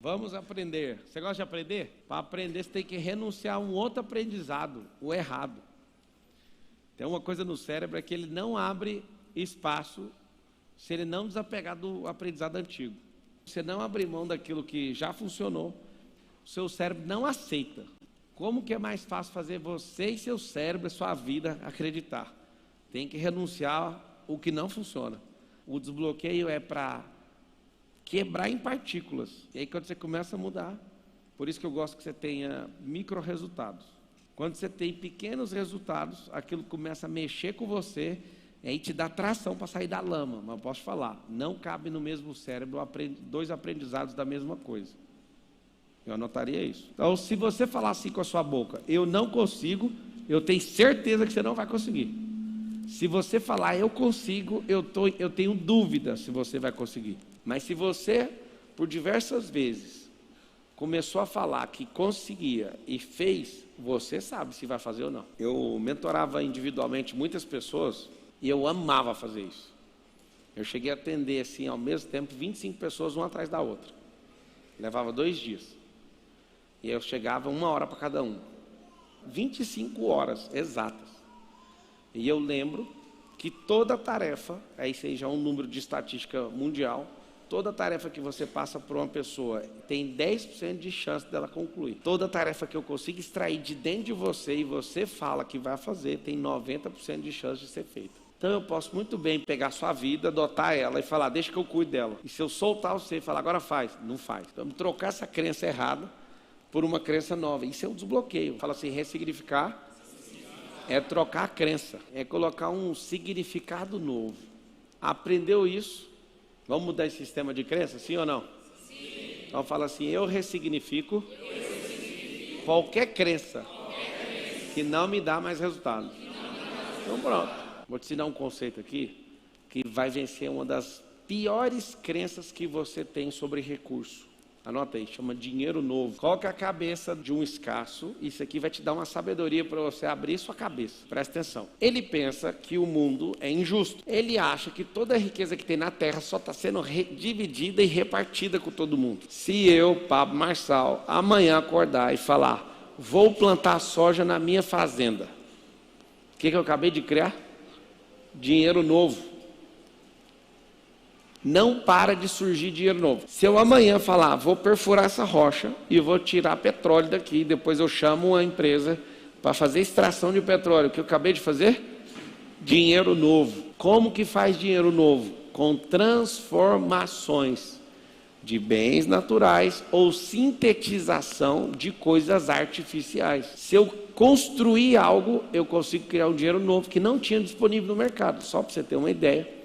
Vamos aprender. Você gosta de aprender? Para aprender, você tem que renunciar a um outro aprendizado, o errado. Tem uma coisa no cérebro, é que ele não abre espaço se ele não desapegar do aprendizado antigo. Se você não abrir mão daquilo que já funcionou, o seu cérebro não aceita. Como que é mais fácil fazer você e seu cérebro, a sua vida, acreditar? Tem que renunciar o que não funciona. O desbloqueio é para quebrar em partículas. E aí quando você começa a mudar, por isso que eu gosto que você tenha micro resultados. Quando você tem pequenos resultados, aquilo começa a mexer com você, e aí te dá tração para sair da lama. Mas eu posso falar, não cabe no mesmo cérebro dois aprendizados da mesma coisa. Eu anotaria isso. Então, se você falar assim com a sua boca, eu não consigo, eu tenho certeza que você não vai conseguir. Se você falar, eu consigo, eu tenho dúvida se você vai conseguir. Mas se você, por diversas vezes, começou a falar que conseguia e fez, você sabe se vai fazer ou não. Eu mentorava individualmente muitas pessoas e eu amava fazer isso. Eu cheguei a atender, assim, ao mesmo tempo, 25 pessoas, uma atrás da outra. Levava 2 dias. E eu chegava 1 hora para cada um. 25 horas exatas. E eu lembro que toda tarefa, aí seja um número de estatística mundial, toda tarefa que você passa por uma pessoa tem 10% de chance dela concluir. Toda tarefa que eu consigo extrair de dentro de você e você fala que vai fazer, tem 90% de chance de ser feita. Então eu posso muito bem pegar sua vida, adotar ela e falar, deixa que eu cuide dela. E se eu soltar você e falar, agora faz, não faz. Então trocar essa crença errada por uma crença nova. Isso é um desbloqueio. Fala assim, ressignificar é trocar a crença, é colocar um significado novo. Aprendeu isso? Vamos mudar esse sistema de crença, sim ou não? Sim. Então fala assim, eu ressignifico qualquer crença que não me dá mais resultado. Então pronto. Vou te ensinar um conceito aqui que vai vencer uma das piores crenças que você tem sobre recurso. Anota aí, chama dinheiro novo. Coloca a cabeça de um escasso, isso aqui vai te dar uma sabedoria para você abrir sua cabeça. Presta atenção. Ele pensa que o mundo é injusto. Ele acha que toda a riqueza que tem na terra só está sendo dividida e repartida com todo mundo. Se eu, Pablo Marçal, amanhã acordar e falar, vou plantar soja na minha fazenda. O que eu acabei de criar? Dinheiro novo. Não para de surgir dinheiro novo. Se eu amanhã falar, vou perfurar essa rocha e vou tirar petróleo daqui, depois eu chamo uma empresa para fazer extração de petróleo, o que eu acabei de fazer? Dinheiro novo. Como que faz dinheiro novo? Com transformações de bens naturais ou sintetização de coisas artificiais. Se eu construir algo, eu consigo criar um dinheiro novo que não tinha disponível no mercado. Só para você ter uma ideia.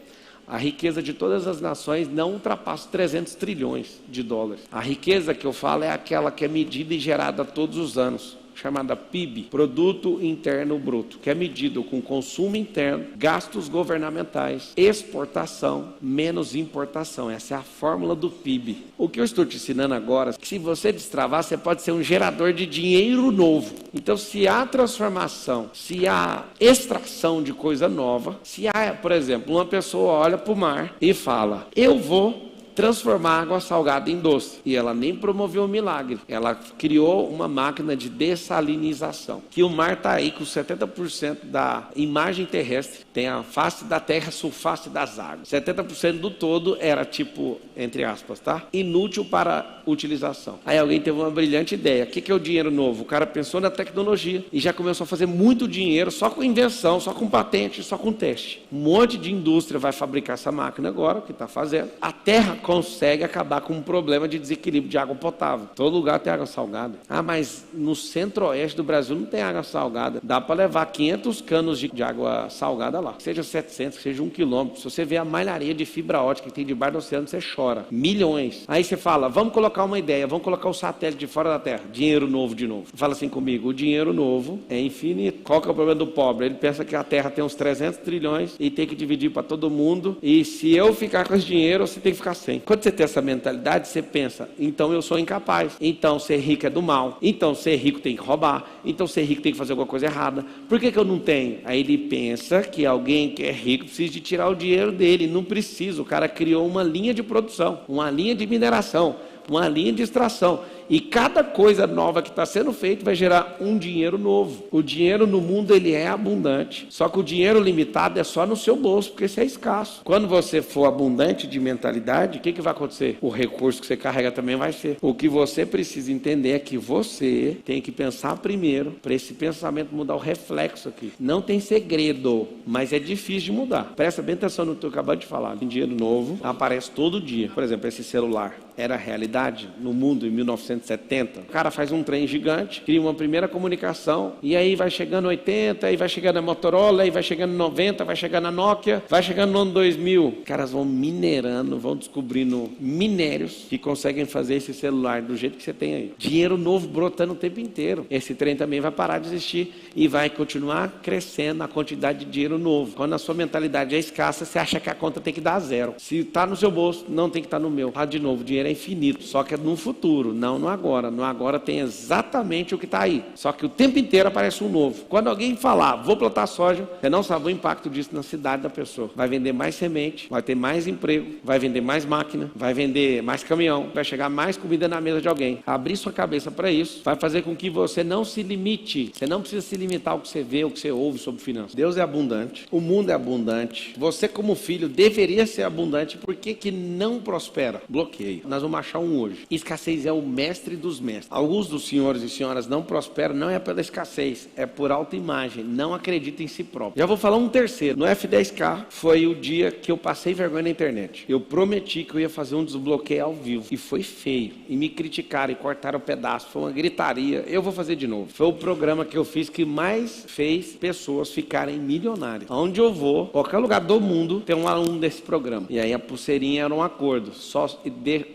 A riqueza de todas as nações não ultrapassa 300 trilhões de dólares. A riqueza que eu falo é aquela que é medida e gerada todos os anos, chamada PIB, Produto Interno Bruto, que é medido com consumo interno, gastos governamentais, exportação, menos importação. Essa é a fórmula do PIB. O que eu estou te ensinando agora, é que se você destravar, você pode ser um gerador de dinheiro novo. Então, se há transformação, se há extração de coisa nova, se há, por exemplo, uma pessoa olha para o mar e fala, eu vou transformar água salgada em doce. E ela nem promoveu um milagre. Ela criou uma máquina de dessalinização. Que o mar está aí com 70% da imagem terrestre. Tem a face da terra, sulface das águas. 70% do todo era tipo, entre aspas, tá? Inútil para utilização. Aí alguém teve uma brilhante ideia. O que é o dinheiro novo? O cara pensou na tecnologia e já começou a fazer muito dinheiro só com invenção, só com patente, só com teste. Um monte de indústria vai fabricar essa máquina agora, que está fazendo. A terra consegue acabar com um problema de desequilíbrio de água potável. Todo lugar tem água salgada. Ah, mas no centro-oeste do Brasil não tem água salgada. Dá para levar 500 canos de água salgada lá. Seja 700, seja 1 quilômetro. Se você vê a malharia de fibra ótica que tem debaixo do oceano, você chora. Milhões. Aí você fala, vamos colocar uma ideia, vamos colocar o satélite de fora da Terra. Dinheiro novo de novo. Fala assim comigo, o dinheiro novo é infinito. Qual que é o problema do pobre? Ele pensa que a Terra tem uns 300 trilhões e tem que dividir para todo mundo. E se eu ficar com esse dinheiro, você tem que ficar sem. Quando você tem essa mentalidade, você pensa, então eu sou incapaz, então ser rico é do mal, então ser rico tem que roubar, então ser rico tem que fazer alguma coisa errada, por que eu não tenho? Aí ele pensa que alguém que é rico precisa de tirar o dinheiro dele, não precisa, o cara criou uma linha de produção, uma linha de mineração, uma linha de extração. E cada coisa nova que está sendo feita vai gerar um dinheiro novo. O dinheiro no mundo ele é abundante, só que o dinheiro limitado é só no seu bolso, porque isso é escasso. Quando você for abundante de mentalidade, o que vai acontecer? O recurso que você carrega também vai ser. O que você precisa entender é que você tem que pensar primeiro, para esse pensamento mudar o reflexo aqui. Não tem segredo, mas é difícil de mudar. Presta bem atenção no que eu acabei de falar. Tem dinheiro novo, aparece todo dia. Por exemplo, esse celular era realidade no mundo em 1970. O cara faz um trem gigante, cria uma primeira comunicação, e aí vai chegando 80, aí vai chegando a Motorola, aí vai chegando 90, vai chegando a Nokia, vai chegando no ano 2000. Os caras vão minerando, vão descobrindo minérios que conseguem fazer esse celular do jeito que você tem aí. Dinheiro novo brotando o tempo inteiro. Esse trem também vai parar de existir e vai continuar crescendo a quantidade de dinheiro novo. Quando a sua mentalidade é escassa, você acha que a conta tem que dar zero. Se está no seu bolso, não tem que estar no meu. Ah, de novo, dinheiro é infinito, só que é no futuro, não no agora. No agora tem exatamente o que está aí, só que o tempo inteiro aparece um novo. Quando alguém falar, vou plantar soja, você não sabe o impacto disso na cidade da pessoa. Vai vender mais semente, vai ter mais emprego, vai vender mais máquina, vai vender mais caminhão, vai chegar mais comida na mesa de alguém. Abrir sua cabeça para isso vai fazer com que você não se limite. Você não precisa se limitar ao que você vê, ao que você ouve sobre finanças. Deus é abundante, o mundo é abundante, você como filho deveria ser abundante. Por que não prospera? Bloqueio. Nós vamos achar um hoje. Escassez é o mestre dos mestres. Alguns dos senhores e senhoras não prosperam, não é pela escassez, é por autoimagem, não acredita em si próprio. Já vou falar um terceiro. No F10K foi o dia que eu passei vergonha na internet. Eu prometi que eu ia fazer um desbloqueio ao vivo e foi feio. E me criticaram e cortaram o pedaço. Foi uma gritaria. Eu vou fazer de novo. Foi o programa que eu fiz que mais fez pessoas ficarem milionárias. Onde eu vou, qualquer lugar do mundo, tem um aluno desse programa. E aí a pulseirinha era um acordo.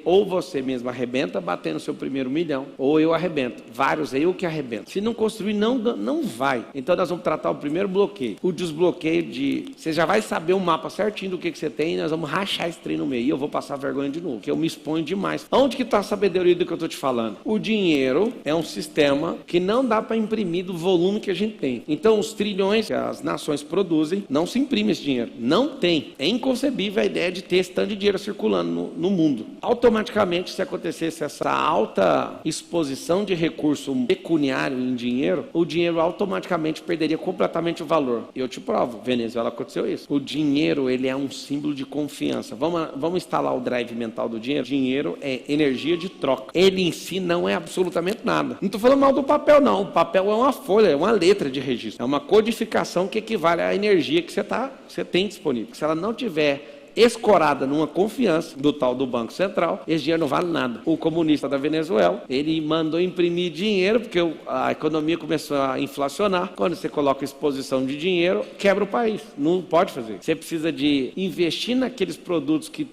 Ou você mesmo arrebenta batendo seu primeiro milhão, ou eu arrebento. Vários eu que arrebento. Se não construir, não vai. Então nós vamos tratar o primeiro bloqueio. O desbloqueio você já vai saber o mapa certinho do que você tem, e nós vamos rachar esse trem no meio. E eu vou passar vergonha de novo, porque eu me exponho demais. Onde que está a sabedoria do que eu estou te falando? O dinheiro é um sistema que não dá para imprimir do volume que a gente tem. Então os trilhões que as nações produzem, não se imprime esse dinheiro. Não tem. É inconcebível a ideia de ter esse tanto de dinheiro circulando no mundo. Automaticamente, se acontecesse essa alta exposição de recurso pecuniário em dinheiro, o dinheiro automaticamente perderia completamente o valor. E eu te provo, Venezuela aconteceu isso. O dinheiro, ele é um símbolo de confiança. Vamos instalar o drive mental do dinheiro? Dinheiro é energia de troca. Ele em si não é absolutamente nada. Não estou falando mal do papel, não. O papel é uma folha, é uma letra de registro. É uma codificação que equivale à energia que você tem disponível. Se ela não tiver escorada numa confiança do tal do Banco Central, esse dinheiro não vale nada. O comunista da Venezuela, ele mandou imprimir dinheiro, porque a economia começou a inflacionar. Quando você coloca exposição de dinheiro, quebra o país. Não pode fazer. Você precisa de investir naqueles produtos que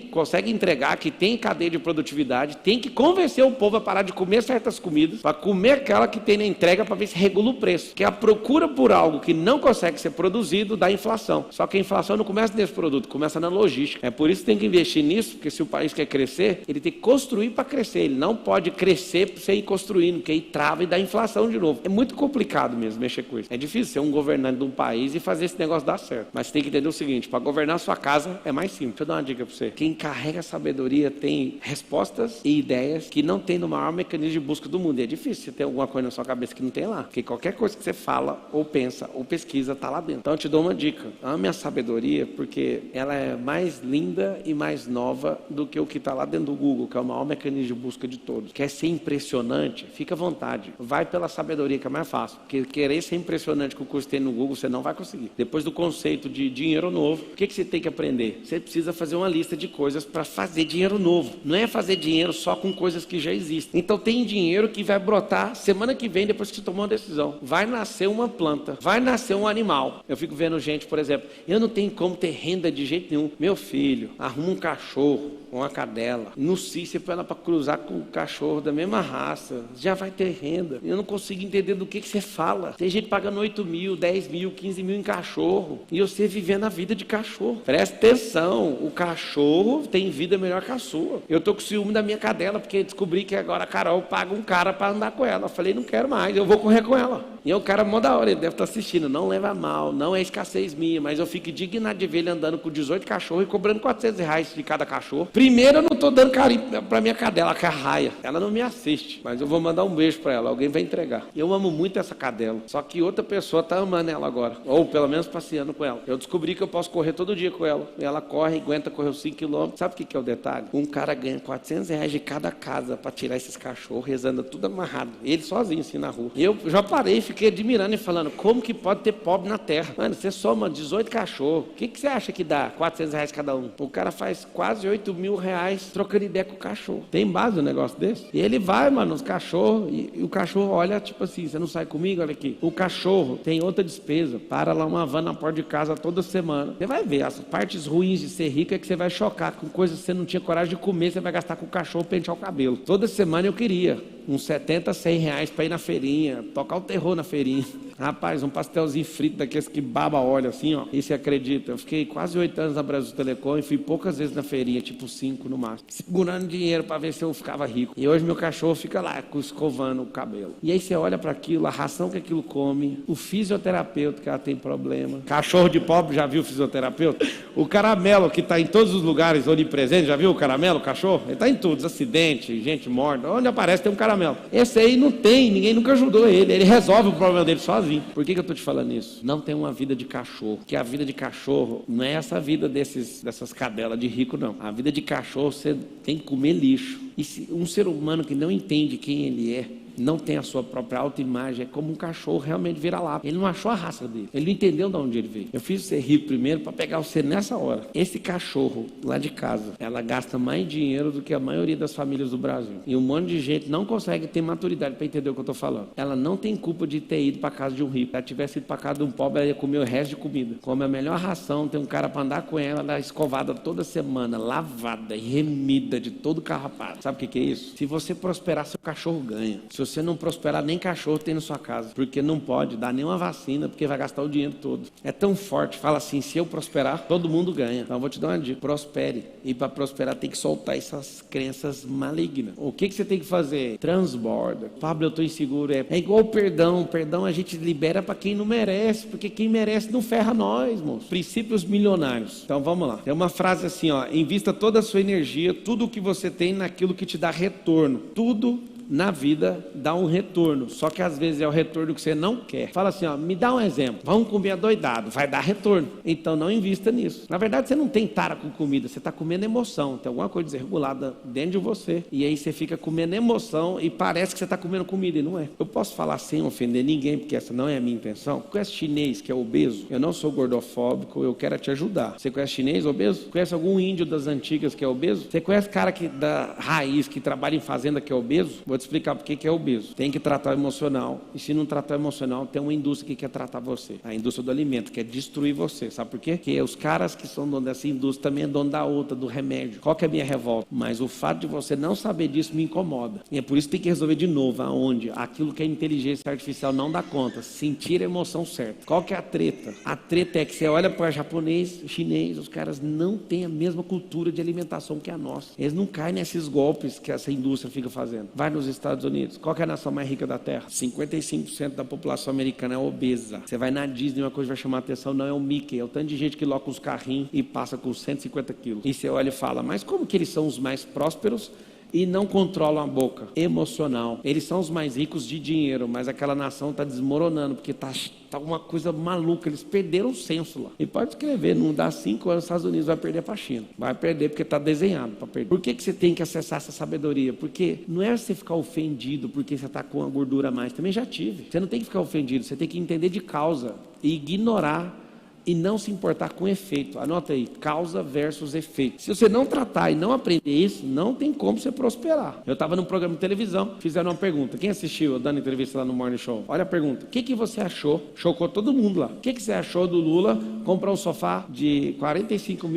consegue entregar, que tem cadeia de produtividade, tem que convencer o povo a parar de comer certas comidas, para comer aquela que tem na entrega, para ver se regula o preço. Que a procura por algo que não consegue ser produzido dá inflação. Só que a inflação não começa nesse produto, começa na logística. É por isso que tem que investir nisso, porque se o país quer crescer, ele tem que construir para crescer. Ele não pode crescer para você ir construindo, porque aí trava e dá inflação de novo. É muito complicado mesmo mexer com isso. É difícil ser um governante de um país e fazer esse negócio dar certo. Mas você tem que entender o seguinte, para governar a sua casa é mais simples. Deixa eu dar uma dica para você. Quem carrega sabedoria tem respostas e ideias que não tem no maior mecanismo de busca do mundo. E é difícil você ter alguma coisa na sua cabeça que não tem lá. Porque qualquer coisa que você fala, ou pensa, ou pesquisa, está lá dentro. Então eu te dou uma dica. Ame a sabedoria, porque ela é mais linda e mais nova do que o que está lá dentro do Google, que é o maior mecanismo de busca de todos. Quer ser impressionante? Fica à vontade. Vai pela sabedoria, que é mais fácil. Porque querer ser impressionante com o curso que tem no Google, você não vai conseguir. Depois do conceito de dinheiro novo, o que você tem que aprender? Você precisa fazer uma lista de coisas para fazer dinheiro novo. Não é fazer dinheiro só com coisas que já existem. Então tem dinheiro que vai brotar semana que vem, depois que você tomou uma decisão. Vai nascer uma planta, vai nascer um animal. Eu fico vendo gente, por exemplo, eu não tenho como ter renda de jeito nenhum. Meu filho, arruma um cachorro, uma cadela, no você põe ela para cruzar com o cachorro da mesma raça, já vai ter renda. Eu não consigo entender do que você fala. Tem gente pagando 8 mil, 10 mil, 15 mil em cachorro, e você vivendo a vida de cachorro. Presta atenção, o cachorro tem vida melhor que a sua. Eu tô com ciúme da minha cadela, porque descobri que agora a Carol paga um cara para andar com ela. Eu falei, não quero mais, eu vou correr com ela. E o cara, mó da hora, ele deve estar assistindo, não leva mal, não é escassez minha, mas eu fico indignado de ver ele andando com 18 cachorros cachorro e cobrando R$400 de cada cachorro. Primeiro, eu não estou dando carinho para minha cadela, que é a Raia. Ela não me assiste, mas eu vou mandar um beijo para ela. Alguém vai entregar. Eu amo muito essa cadela. Só que outra pessoa está amando ela agora. Ou pelo menos passeando com ela. Eu descobri que eu posso correr todo dia com ela. E ela corre, aguenta correr os 5 km. Sabe o que é o detalhe? Um cara ganha R$400 de cada casa para tirar esses cachorros, rezando tudo amarrado. Ele sozinho assim na rua. E eu já parei, fiquei admirando e falando, como que pode ter pobre na terra? Mano, você soma 18 cachorros. O que você acha que dá? R$400 cada um. O cara faz quase R$8.000 trocando ideia com o cachorro. Tem base um negócio desse? E ele vai, mano, os cachorros, e o cachorro olha, tipo assim, você não sai comigo? Olha aqui. O cachorro tem outra despesa. Para lá uma van na porta de casa toda semana. Você vai ver, as partes ruins de ser rico é que você vai chocar com coisas que você não tinha coragem de comer, você vai gastar com o cachorro pentear o cabelo. Toda semana eu queria uns R$70, R$100 para ir na feirinha, tocar o terror na feirinha. Rapaz, um pastelzinho frito daqueles que baba óleo assim, ó. E você acredita? Eu fiquei quase 8 anos na Brasil Telecom e fui poucas vezes na feirinha, tipo 5 no máximo, segurando dinheiro para ver se eu ficava rico. E hoje meu cachorro fica lá, escovando o cabelo. E aí você olha para aquilo, a ração que aquilo come, o fisioterapeuta que ela tem problema. Cachorro de pobre, já viu o fisioterapeuta? O caramelo que está em todos os lugares onipresente, já viu o caramelo, o cachorro? Ele está em todos, acidente, gente morta, onde aparece tem um caramelo. Esse aí não tem, ninguém nunca ajudou ele resolve o problema dele sozinho. Por que eu estou te falando isso? Não tem uma vida de cachorro, porque a vida de cachorro não é essa vida dessas cadelas de rico, não. A vida de cachorro, você tem que comer lixo. E se um ser humano que não entende quem ele é, não tem a sua própria autoimagem, é como um cachorro realmente vira lá. Ele não achou a raça dele, ele não entendeu de onde ele veio. Eu fiz você rir primeiro para pegar você nessa hora. Esse cachorro lá de casa, ela gasta mais dinheiro do que a maioria das famílias do Brasil. E um monte de gente não consegue ter maturidade para entender o que eu estou falando. Ela não tem culpa de ter ido para casa de um rico. Se ela tivesse ido para casa de um pobre, ela ia comer o resto de comida. Come a melhor ração, tem um cara para andar com ela, ela é escovada toda semana, lavada e remida de todo carrapato. Sabe o que é isso? Se você prosperar, seu cachorro ganha. Se você não prosperar, nem cachorro tem na sua casa, porque não pode dar nenhuma vacina, porque vai gastar o dinheiro todo. É tão forte, fala assim, se eu prosperar, todo mundo ganha. Então eu vou te dar uma dica, prospere. E para prosperar tem que soltar essas crenças malignas. O que você tem que fazer? Transborda. Pablo, eu estou inseguro. É igual o perdão. Perdão a gente libera para quem não merece, porque quem merece não ferra nós, moço. Princípios milionários. Então vamos lá. Tem uma frase assim, ó, invista toda a sua energia, tudo o que você tem naquilo que te dá retorno. Tudo na vida dá um retorno, só que às vezes é o retorno que você não quer. Fala assim, ó, me dá um exemplo. Vamos comer adoidado, vai dar retorno. Então não invista nisso. Na verdade você não tem tara com comida, você está comendo emoção. Tem alguma coisa desregulada dentro de você e aí você fica comendo emoção e parece que você está comendo comida e não é. Eu posso falar sem ofender ninguém, porque essa não é a minha intenção. Conhece chinês que é obeso? Eu não sou gordofóbico, eu quero te ajudar. Você conhece chinês obeso? Conhece algum índio das antigas que é obeso? Você conhece cara da raiz que trabalha em fazenda que é obeso? Vou te explicar por que é obeso. Tem que tratar o emocional. E se não tratar o emocional, tem uma indústria que quer tratar você. A indústria do alimento, quer destruir você. Sabe por quê? Porque os caras que são donos dessa indústria também é dono da outra, do remédio. Qual que é a minha revolta? Mas o fato de você não saber disso me incomoda. E é por isso que tem que resolver de novo. Aonde? Aquilo que a inteligência artificial não dá conta. Sentir a emoção certa. Qual que é a treta? A treta é que você olha para japonês, chinês, os caras não têm a mesma cultura de alimentação que a nossa. Eles não caem nesses golpes que essa indústria fica fazendo. Vai nos Estados Unidos. Qual que é a nação mais rica da Terra? 55% da população americana é obesa. Você vai na Disney, uma coisa que vai chamar a atenção não é o Mickey, é o tanto de gente que loca os carrinhos e passa com 150 quilos. E você olha e fala, mas como que eles são os mais prósperos e não controlam a boca? Emocional. Eles são os mais ricos de dinheiro, mas aquela nação está desmoronando, porque tá uma coisa maluca, eles perderam o senso lá. E pode escrever, não dá 5 anos, os Estados Unidos vai perder para a China. Vai perder porque está desenhado para perder. Por que você tem que acessar essa sabedoria? Porque não é você ficar ofendido porque você está com a gordura a mais. Também já tive. Você não tem que ficar ofendido, você tem que entender de causa e ignorar e não se importar com efeito. Anota aí, causa versus efeito. Se você não tratar e não aprender isso, não tem como você prosperar. Eu estava num programa de televisão, fizeram uma pergunta. Quem assistiu eu dando entrevista lá no Morning Show? Olha a pergunta. O que você achou? Chocou todo mundo lá. O que você achou do Lula comprar um sofá de 65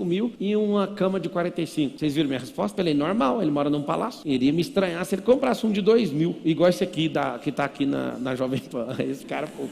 mil e uma cama de 45? Vocês viram minha resposta? Ele é normal, ele mora num palácio. Iria me estranhar se ele comprasse um de 2 mil, igual esse aqui que está aqui na Jovem Pan. Esse cara, pô.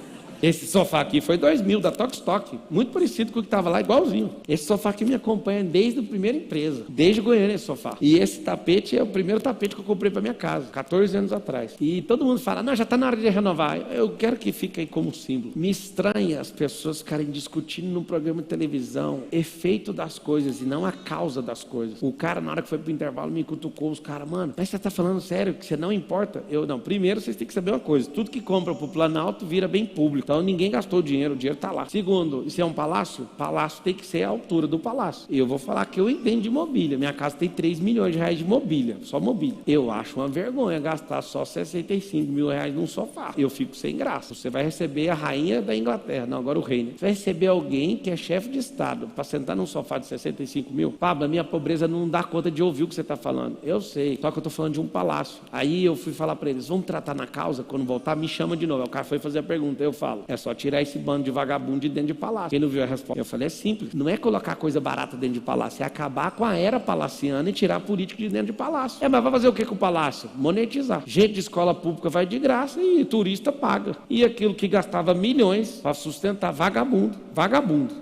Esse sofá aqui foi 2000, da Tokstok, muito parecido com o que estava lá, igualzinho. Esse sofá aqui me acompanha desde a primeira empresa, desde Goiânia esse sofá. E esse tapete é o primeiro tapete que eu comprei para minha casa, 14 anos atrás. E todo mundo fala, não, já está na hora de renovar. Eu quero que fique aí como símbolo. Me estranha as pessoas ficarem discutindo num programa de televisão efeito das coisas e não a causa das coisas. O cara, na hora que foi pro intervalo, me cutucou, os caras, mano, mas você está falando sério, que você não importa? Eu, não, primeiro vocês têm que saber uma coisa, tudo que compra pro Planalto vira bem público, então ninguém gastou dinheiro, o dinheiro está lá. Segundo, isso é um palácio? Palácio tem que ser a altura do palácio. Eu vou falar que eu entendo de mobília, minha casa tem 3 milhões de reais de mobília, só mobília. Eu acho uma vergonha gastar só 65 mil reais num sofá. Eu fico sem graça. Você vai receber a rainha da Inglaterra, não, agora o rei, né? Você vai receber alguém que é chefe de estado para sentar num sofá de 65 mil? Pablo, a minha pobreza não dá conta de ouvir o que você está falando. Eu sei, só que eu estou falando de um palácio. Aí eu fui falar para eles, vamos tratar na causa, quando voltar me chama de novo. Aí o cara foi fazer a pergunta, eu falo, é só tirar esse bando de vagabundo de dentro de palácio. Quem não viu a resposta? Eu falei, é simples, não é colocar coisa barata dentro de palácio, é acabar com a era palaciana e tirar a política de dentro de palácio. Mas vai fazer o que com o palácio? Monetizar. Gente de escola pública vai de graça e turista paga. E aquilo que gastava milhões para sustentar vagabundo,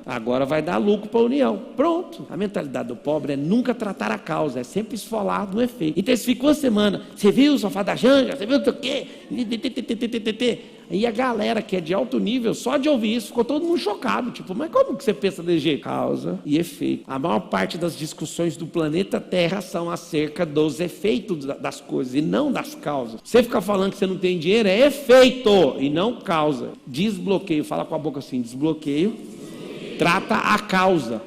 agora vai dar lucro para a União. Pronto. A mentalidade do pobre é nunca tratar a causa, é sempre esfolar no efeito. Então eles ficam uma semana, você viu o sofá da Janja, você viu o quê? E a galera que é de alto nível, só de ouvir isso, ficou todo mundo chocado. Tipo, mas como que você pensa desse jeito? Causa e efeito. A maior parte das discussões do planeta Terra são acerca dos efeitos das coisas e não das causas. Você ficar falando que você não tem dinheiro é efeito e não causa. Desbloqueio, fala com a boca assim, desbloqueio, trata a causa.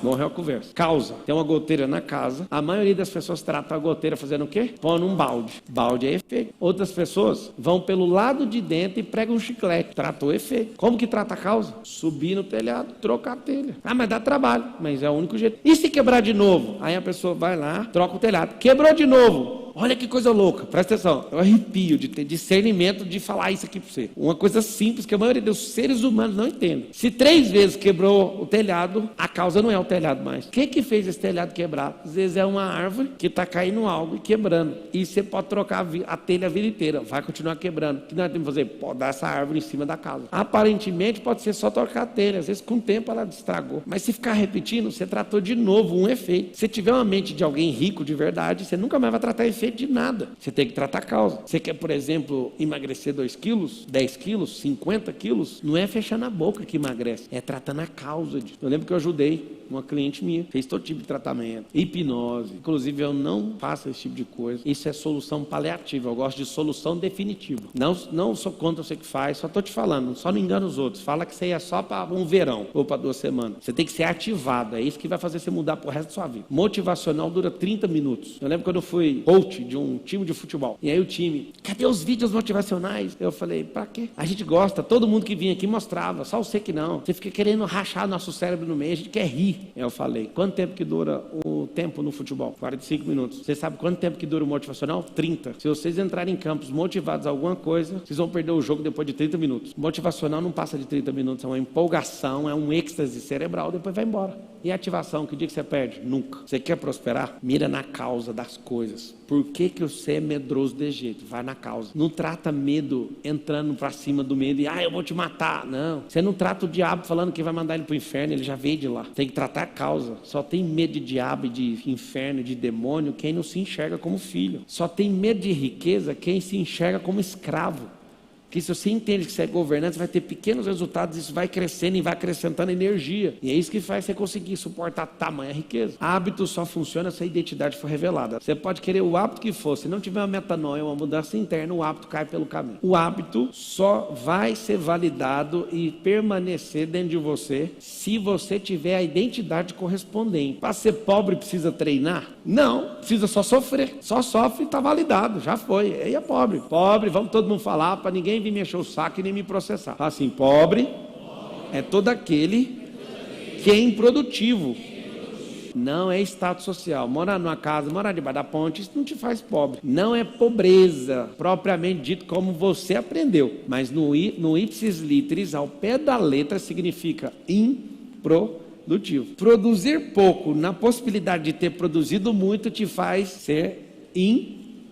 Morreu a conversa. Causa. Tem uma goteira na casa. A maioria das pessoas trata a goteira fazendo o quê? Põe num balde. Balde é efeito. Outras pessoas vão pelo lado de dentro e pregam um chiclete. Tratou efeito. Como que trata a causa? Subir no telhado, trocar a telha. Ah, mas dá trabalho. Mas é o único jeito. E se quebrar de novo? Aí a pessoa vai lá, troca o telhado. Quebrou de novo. Olha que coisa louca, presta atenção, eu arrepio de ter discernimento de falar isso aqui para você. Uma coisa simples que a maioria dos seres humanos não entende. Se 3 vezes quebrou o telhado, a causa não é o telhado mais. O que fez esse telhado quebrar? Às vezes é uma árvore que está caindo algo e quebrando. E você pode trocar a telha a vida inteira, vai continuar quebrando. O que nós temos que fazer? Podar essa árvore em cima da casa. Aparentemente pode ser só trocar a telha, às vezes com o tempo ela estragou. Mas se ficar repetindo, você tratou de novo um efeito. Se tiver uma mente de alguém rico de verdade, você nunca mais vai tratar efeito de nada. Você tem que tratar a causa. Você quer, por exemplo, emagrecer 2 quilos, 10 quilos, 50 quilos? Não é fechando a boca que emagrece, é tratando a causa disso. Eu lembro que eu ajudei uma cliente minha, fez todo tipo de tratamento, hipnose. Inclusive, eu não faço esse tipo de coisa. Isso é solução paliativa. Eu gosto de solução definitiva. Não sou contra você que faz, só estou te falando. Só não engana os outros. Fala que isso aí é só para um verão ou para 2 semanas. Você tem que ser ativado. É isso que vai fazer você mudar pro resto da sua vida. Motivacional dura 30 minutos. Eu lembro quando eu fui coach de um time de futebol. E aí o time, cadê os vídeos motivacionais? Eu falei, pra quê? A gente gosta, todo mundo que vinha aqui mostrava, só você que não. Você fica querendo rachar nosso cérebro no meio, a gente quer rir. Eu falei, quanto tempo que dura o tempo no futebol? 45 minutos. Você sabe quanto tempo que dura o motivacional? 30. Se vocês entrarem em campos motivados a alguma coisa, vocês vão perder o jogo depois de 30 minutos. Motivacional não passa de 30 minutos, é uma empolgação, é um êxtase cerebral, depois vai embora. E a ativação, que dia que você perde? Nunca. Você quer prosperar? Mira na causa das coisas. Por que você é medroso desse jeito? Vai na causa. Não trata medo entrando pra cima do medo e, eu vou te matar. Não. Você não trata o diabo falando que vai mandar ele pro inferno, ele já veio de lá. Tem que tratar a causa. Só tem medo de diabo e de inferno, de demônio, quem não se enxerga como filho. Só tem medo de riqueza quem se enxerga como escravo. Porque se você entende que você é governante, você vai ter pequenos resultados, isso vai crescendo e vai acrescentando energia. E é isso que faz você conseguir suportar tamanha riqueza. Hábito só funciona se a identidade for revelada. Você pode querer o hábito que for, se não tiver uma metanoia, uma mudança interna, o hábito cai pelo caminho. O hábito só vai ser validado e permanecer dentro de você se você tiver a identidade correspondente. Para ser pobre precisa treinar? Não, precisa só sofrer. Só sofre e está validado, já foi. Aí é pobre. Pobre, vamos todo mundo falar para ninguém vir me encher o saco e nem me processar. Fala assim, pobre é todo aquele que é improdutivo. Não é status social. Morar numa casa, morar debaixo da ponte, isso não te faz pobre. Não é pobreza, propriamente dito, como você aprendeu. Mas no ipsis literis, ao pé da letra, significa improdutivo. Produzir pouco, na possibilidade de ter produzido muito, te faz ser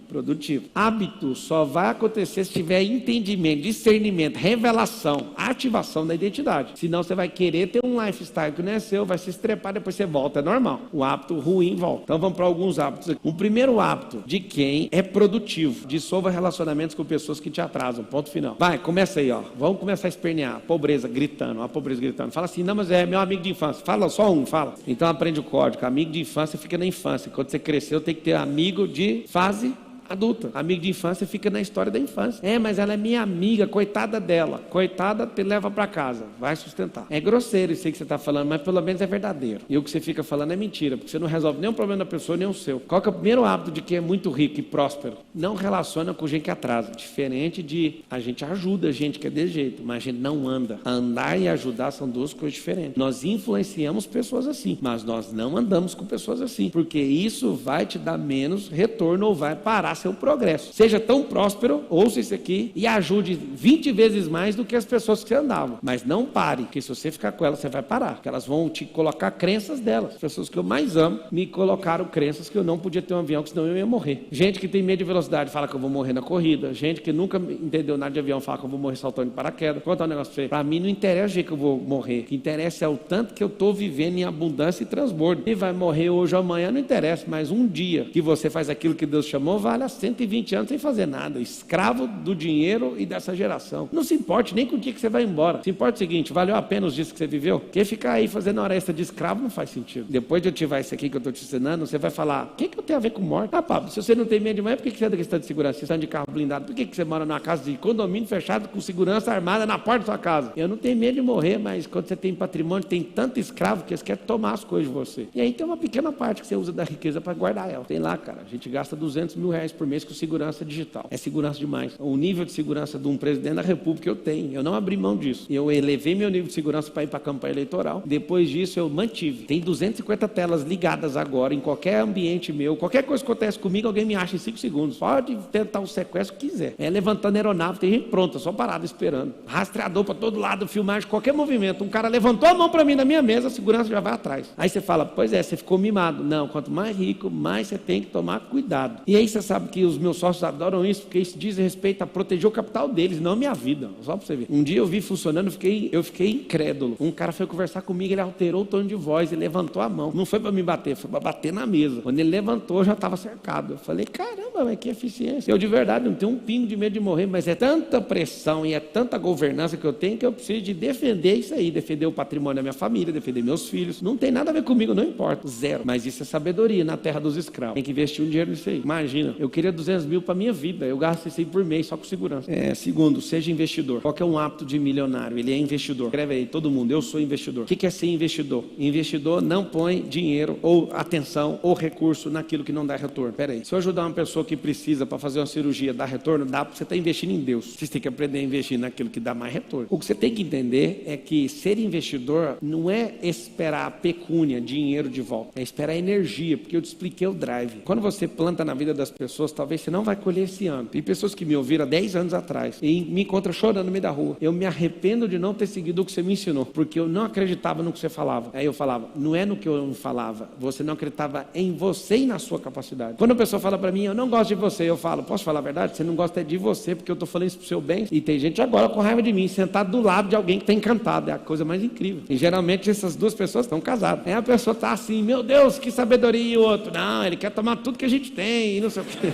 Produtivo. Hábito só vai acontecer se tiver entendimento, discernimento, revelação, ativação da identidade. Senão você vai querer ter um lifestyle que não é seu, vai se estrepar, depois você volta, é normal. O hábito ruim volta. Então vamos para alguns hábitos aqui. O primeiro hábito de quem é produtivo: dissolva relacionamentos com pessoas que te atrasam. Ponto final. Vai, começa aí, ó. Vamos começar a espernear. Pobreza gritando, a pobreza gritando. Fala assim: não, mas é meu amigo de infância. Fala só um, fala. Então aprende o código. Amigo de infância fica na infância. Quando você cresceu, tem que ter amigo de fase adulta. Amigo de infância fica na história da infância. Mas ela é minha amiga, coitada dela. Coitada, te leva para casa. Vai sustentar. É grosseiro isso aí que você está falando, mas pelo menos é verdadeiro. E o que você fica falando é mentira, porque você não resolve nenhum problema da pessoa, nem o seu. Qual que é o primeiro hábito de quem é muito rico e próspero? Não relaciona com gente que atrasa. Diferente de a gente ajuda gente que é desse jeito, mas a gente não anda. Andar e ajudar são duas coisas diferentes. Nós influenciamos pessoas assim, mas nós não andamos com pessoas assim, porque isso vai te dar menos retorno ou vai parar seu progresso. Seja tão próspero, ouça isso aqui e ajude 20 vezes mais do que as pessoas que você andava. Mas não pare, porque se você ficar com elas, você vai parar. Porque elas vão te colocar crenças delas. As pessoas que eu mais amo me colocaram crenças que eu não podia ter um avião, que senão eu ia morrer. Gente que tem medo de velocidade fala que eu vou morrer na corrida. Gente que nunca entendeu nada de avião fala que eu vou morrer saltando de paraquedas. Vou contar um negócio pra você. Pra mim não interessa o jeito que eu vou morrer. O que interessa é o tanto que eu tô vivendo em abundância e transbordo. E vai morrer hoje ou amanhã, não interessa. Mas um dia que você faz aquilo que Deus chamou, vale a 120 anos sem fazer nada, escravo do dinheiro e dessa geração. Não se importe nem com o que você vai embora. Se importa o seguinte: valeu a pena os dias que você viveu? Porque ficar aí fazendo hora extra de escravo não faz sentido. Depois de eu ativar isso aqui que eu estou te ensinando, você vai falar: o que eu tenho a ver com morte? Pablo, se você não tem medo de morrer, por que você anda questão de segurança? Você anda de carro blindado? Por que você mora numa casa de condomínio fechado com segurança armada na porta da sua casa? Eu não tenho medo de morrer, mas quando você tem patrimônio, tem tanto escravo que eles querem tomar as coisas de você. E aí tem uma pequena parte que você usa da riqueza para guardar ela. Tem lá, cara, a gente gasta R$200 mil por mês com segurança digital. É segurança demais. O nível de segurança de um presidente da república eu tenho. Eu não abri mão disso. Eu elevei meu nível de segurança para ir para a campanha eleitoral. Depois disso eu mantive. Tem 250 telas ligadas agora em qualquer ambiente meu. Qualquer coisa que acontece comigo, alguém me acha em 5 segundos. Pode tentar o sequestro que quiser. Levantando aeronave, tem gente pronta, só parada esperando. Rastreador para todo lado, filmagem, qualquer movimento. Um cara levantou a mão para mim na minha mesa, a segurança já vai atrás. Aí você fala: pois é, você ficou mimado. Não, quanto mais rico, mais você tem que tomar cuidado. E aí você sabe que os meus sócios adoram isso, porque isso diz respeito a proteger o capital deles, não a minha vida. Só para você ver. Um dia eu vi funcionando, eu fiquei incrédulo. Um cara foi conversar comigo, ele alterou o tom de voz e levantou a mão. Não foi para me bater, foi para bater na mesa. Quando ele levantou, eu já estava cercado. Eu falei: caramba, mas que eficiência. Eu de verdade não tenho um pingo de medo de morrer, mas é tanta pressão e é tanta governança que eu tenho que eu preciso de defender isso aí, defender o patrimônio da minha família, defender meus filhos. Não tem nada a ver comigo, não importa. Zero. Mas isso é sabedoria na terra dos escravos. Tem que investir um dinheiro nisso aí. Imagina, eu queria 200 mil para minha vida, eu gasto isso aí por mês só com segurança. Segundo, seja investidor. Qual que é um hábito de milionário? Ele é investidor. Escreve aí, todo mundo: eu sou investidor. O que é ser investidor? Investidor não põe dinheiro ou atenção ou recurso naquilo que não dá retorno. Pera aí, se eu ajudar uma pessoa que precisa para fazer uma cirurgia, dá retorno? Dá, porque você está investindo em Deus. Você tem que aprender a investir naquilo que dá mais retorno. O que você tem que entender é que ser investidor não é esperar a pecúnia, dinheiro de volta. É esperar energia, porque eu te expliquei o drive. Quando você planta na vida das pessoas, talvez você não vai colher esse ano. Tem pessoas que me ouviram há 10 anos atrás e me encontram chorando no meio da rua. Eu me arrependo de não ter seguido o que você me ensinou, porque eu não acreditava no que você falava. Aí eu falava: não é no que eu falava, você não acreditava em você e na sua capacidade. Quando a pessoa fala para mim: eu não gosto de você, eu falo: posso falar a verdade? Você não gosta de você, porque eu estou falando isso pro seu bem. E tem gente agora com raiva de mim, sentado do lado de alguém que está encantado. É a coisa mais incrível. E geralmente essas duas pessoas estão casadas. Aí a pessoa está assim: meu Deus, que sabedoria. E o outro: não, ele quer tomar tudo que a gente tem e não sei o quê.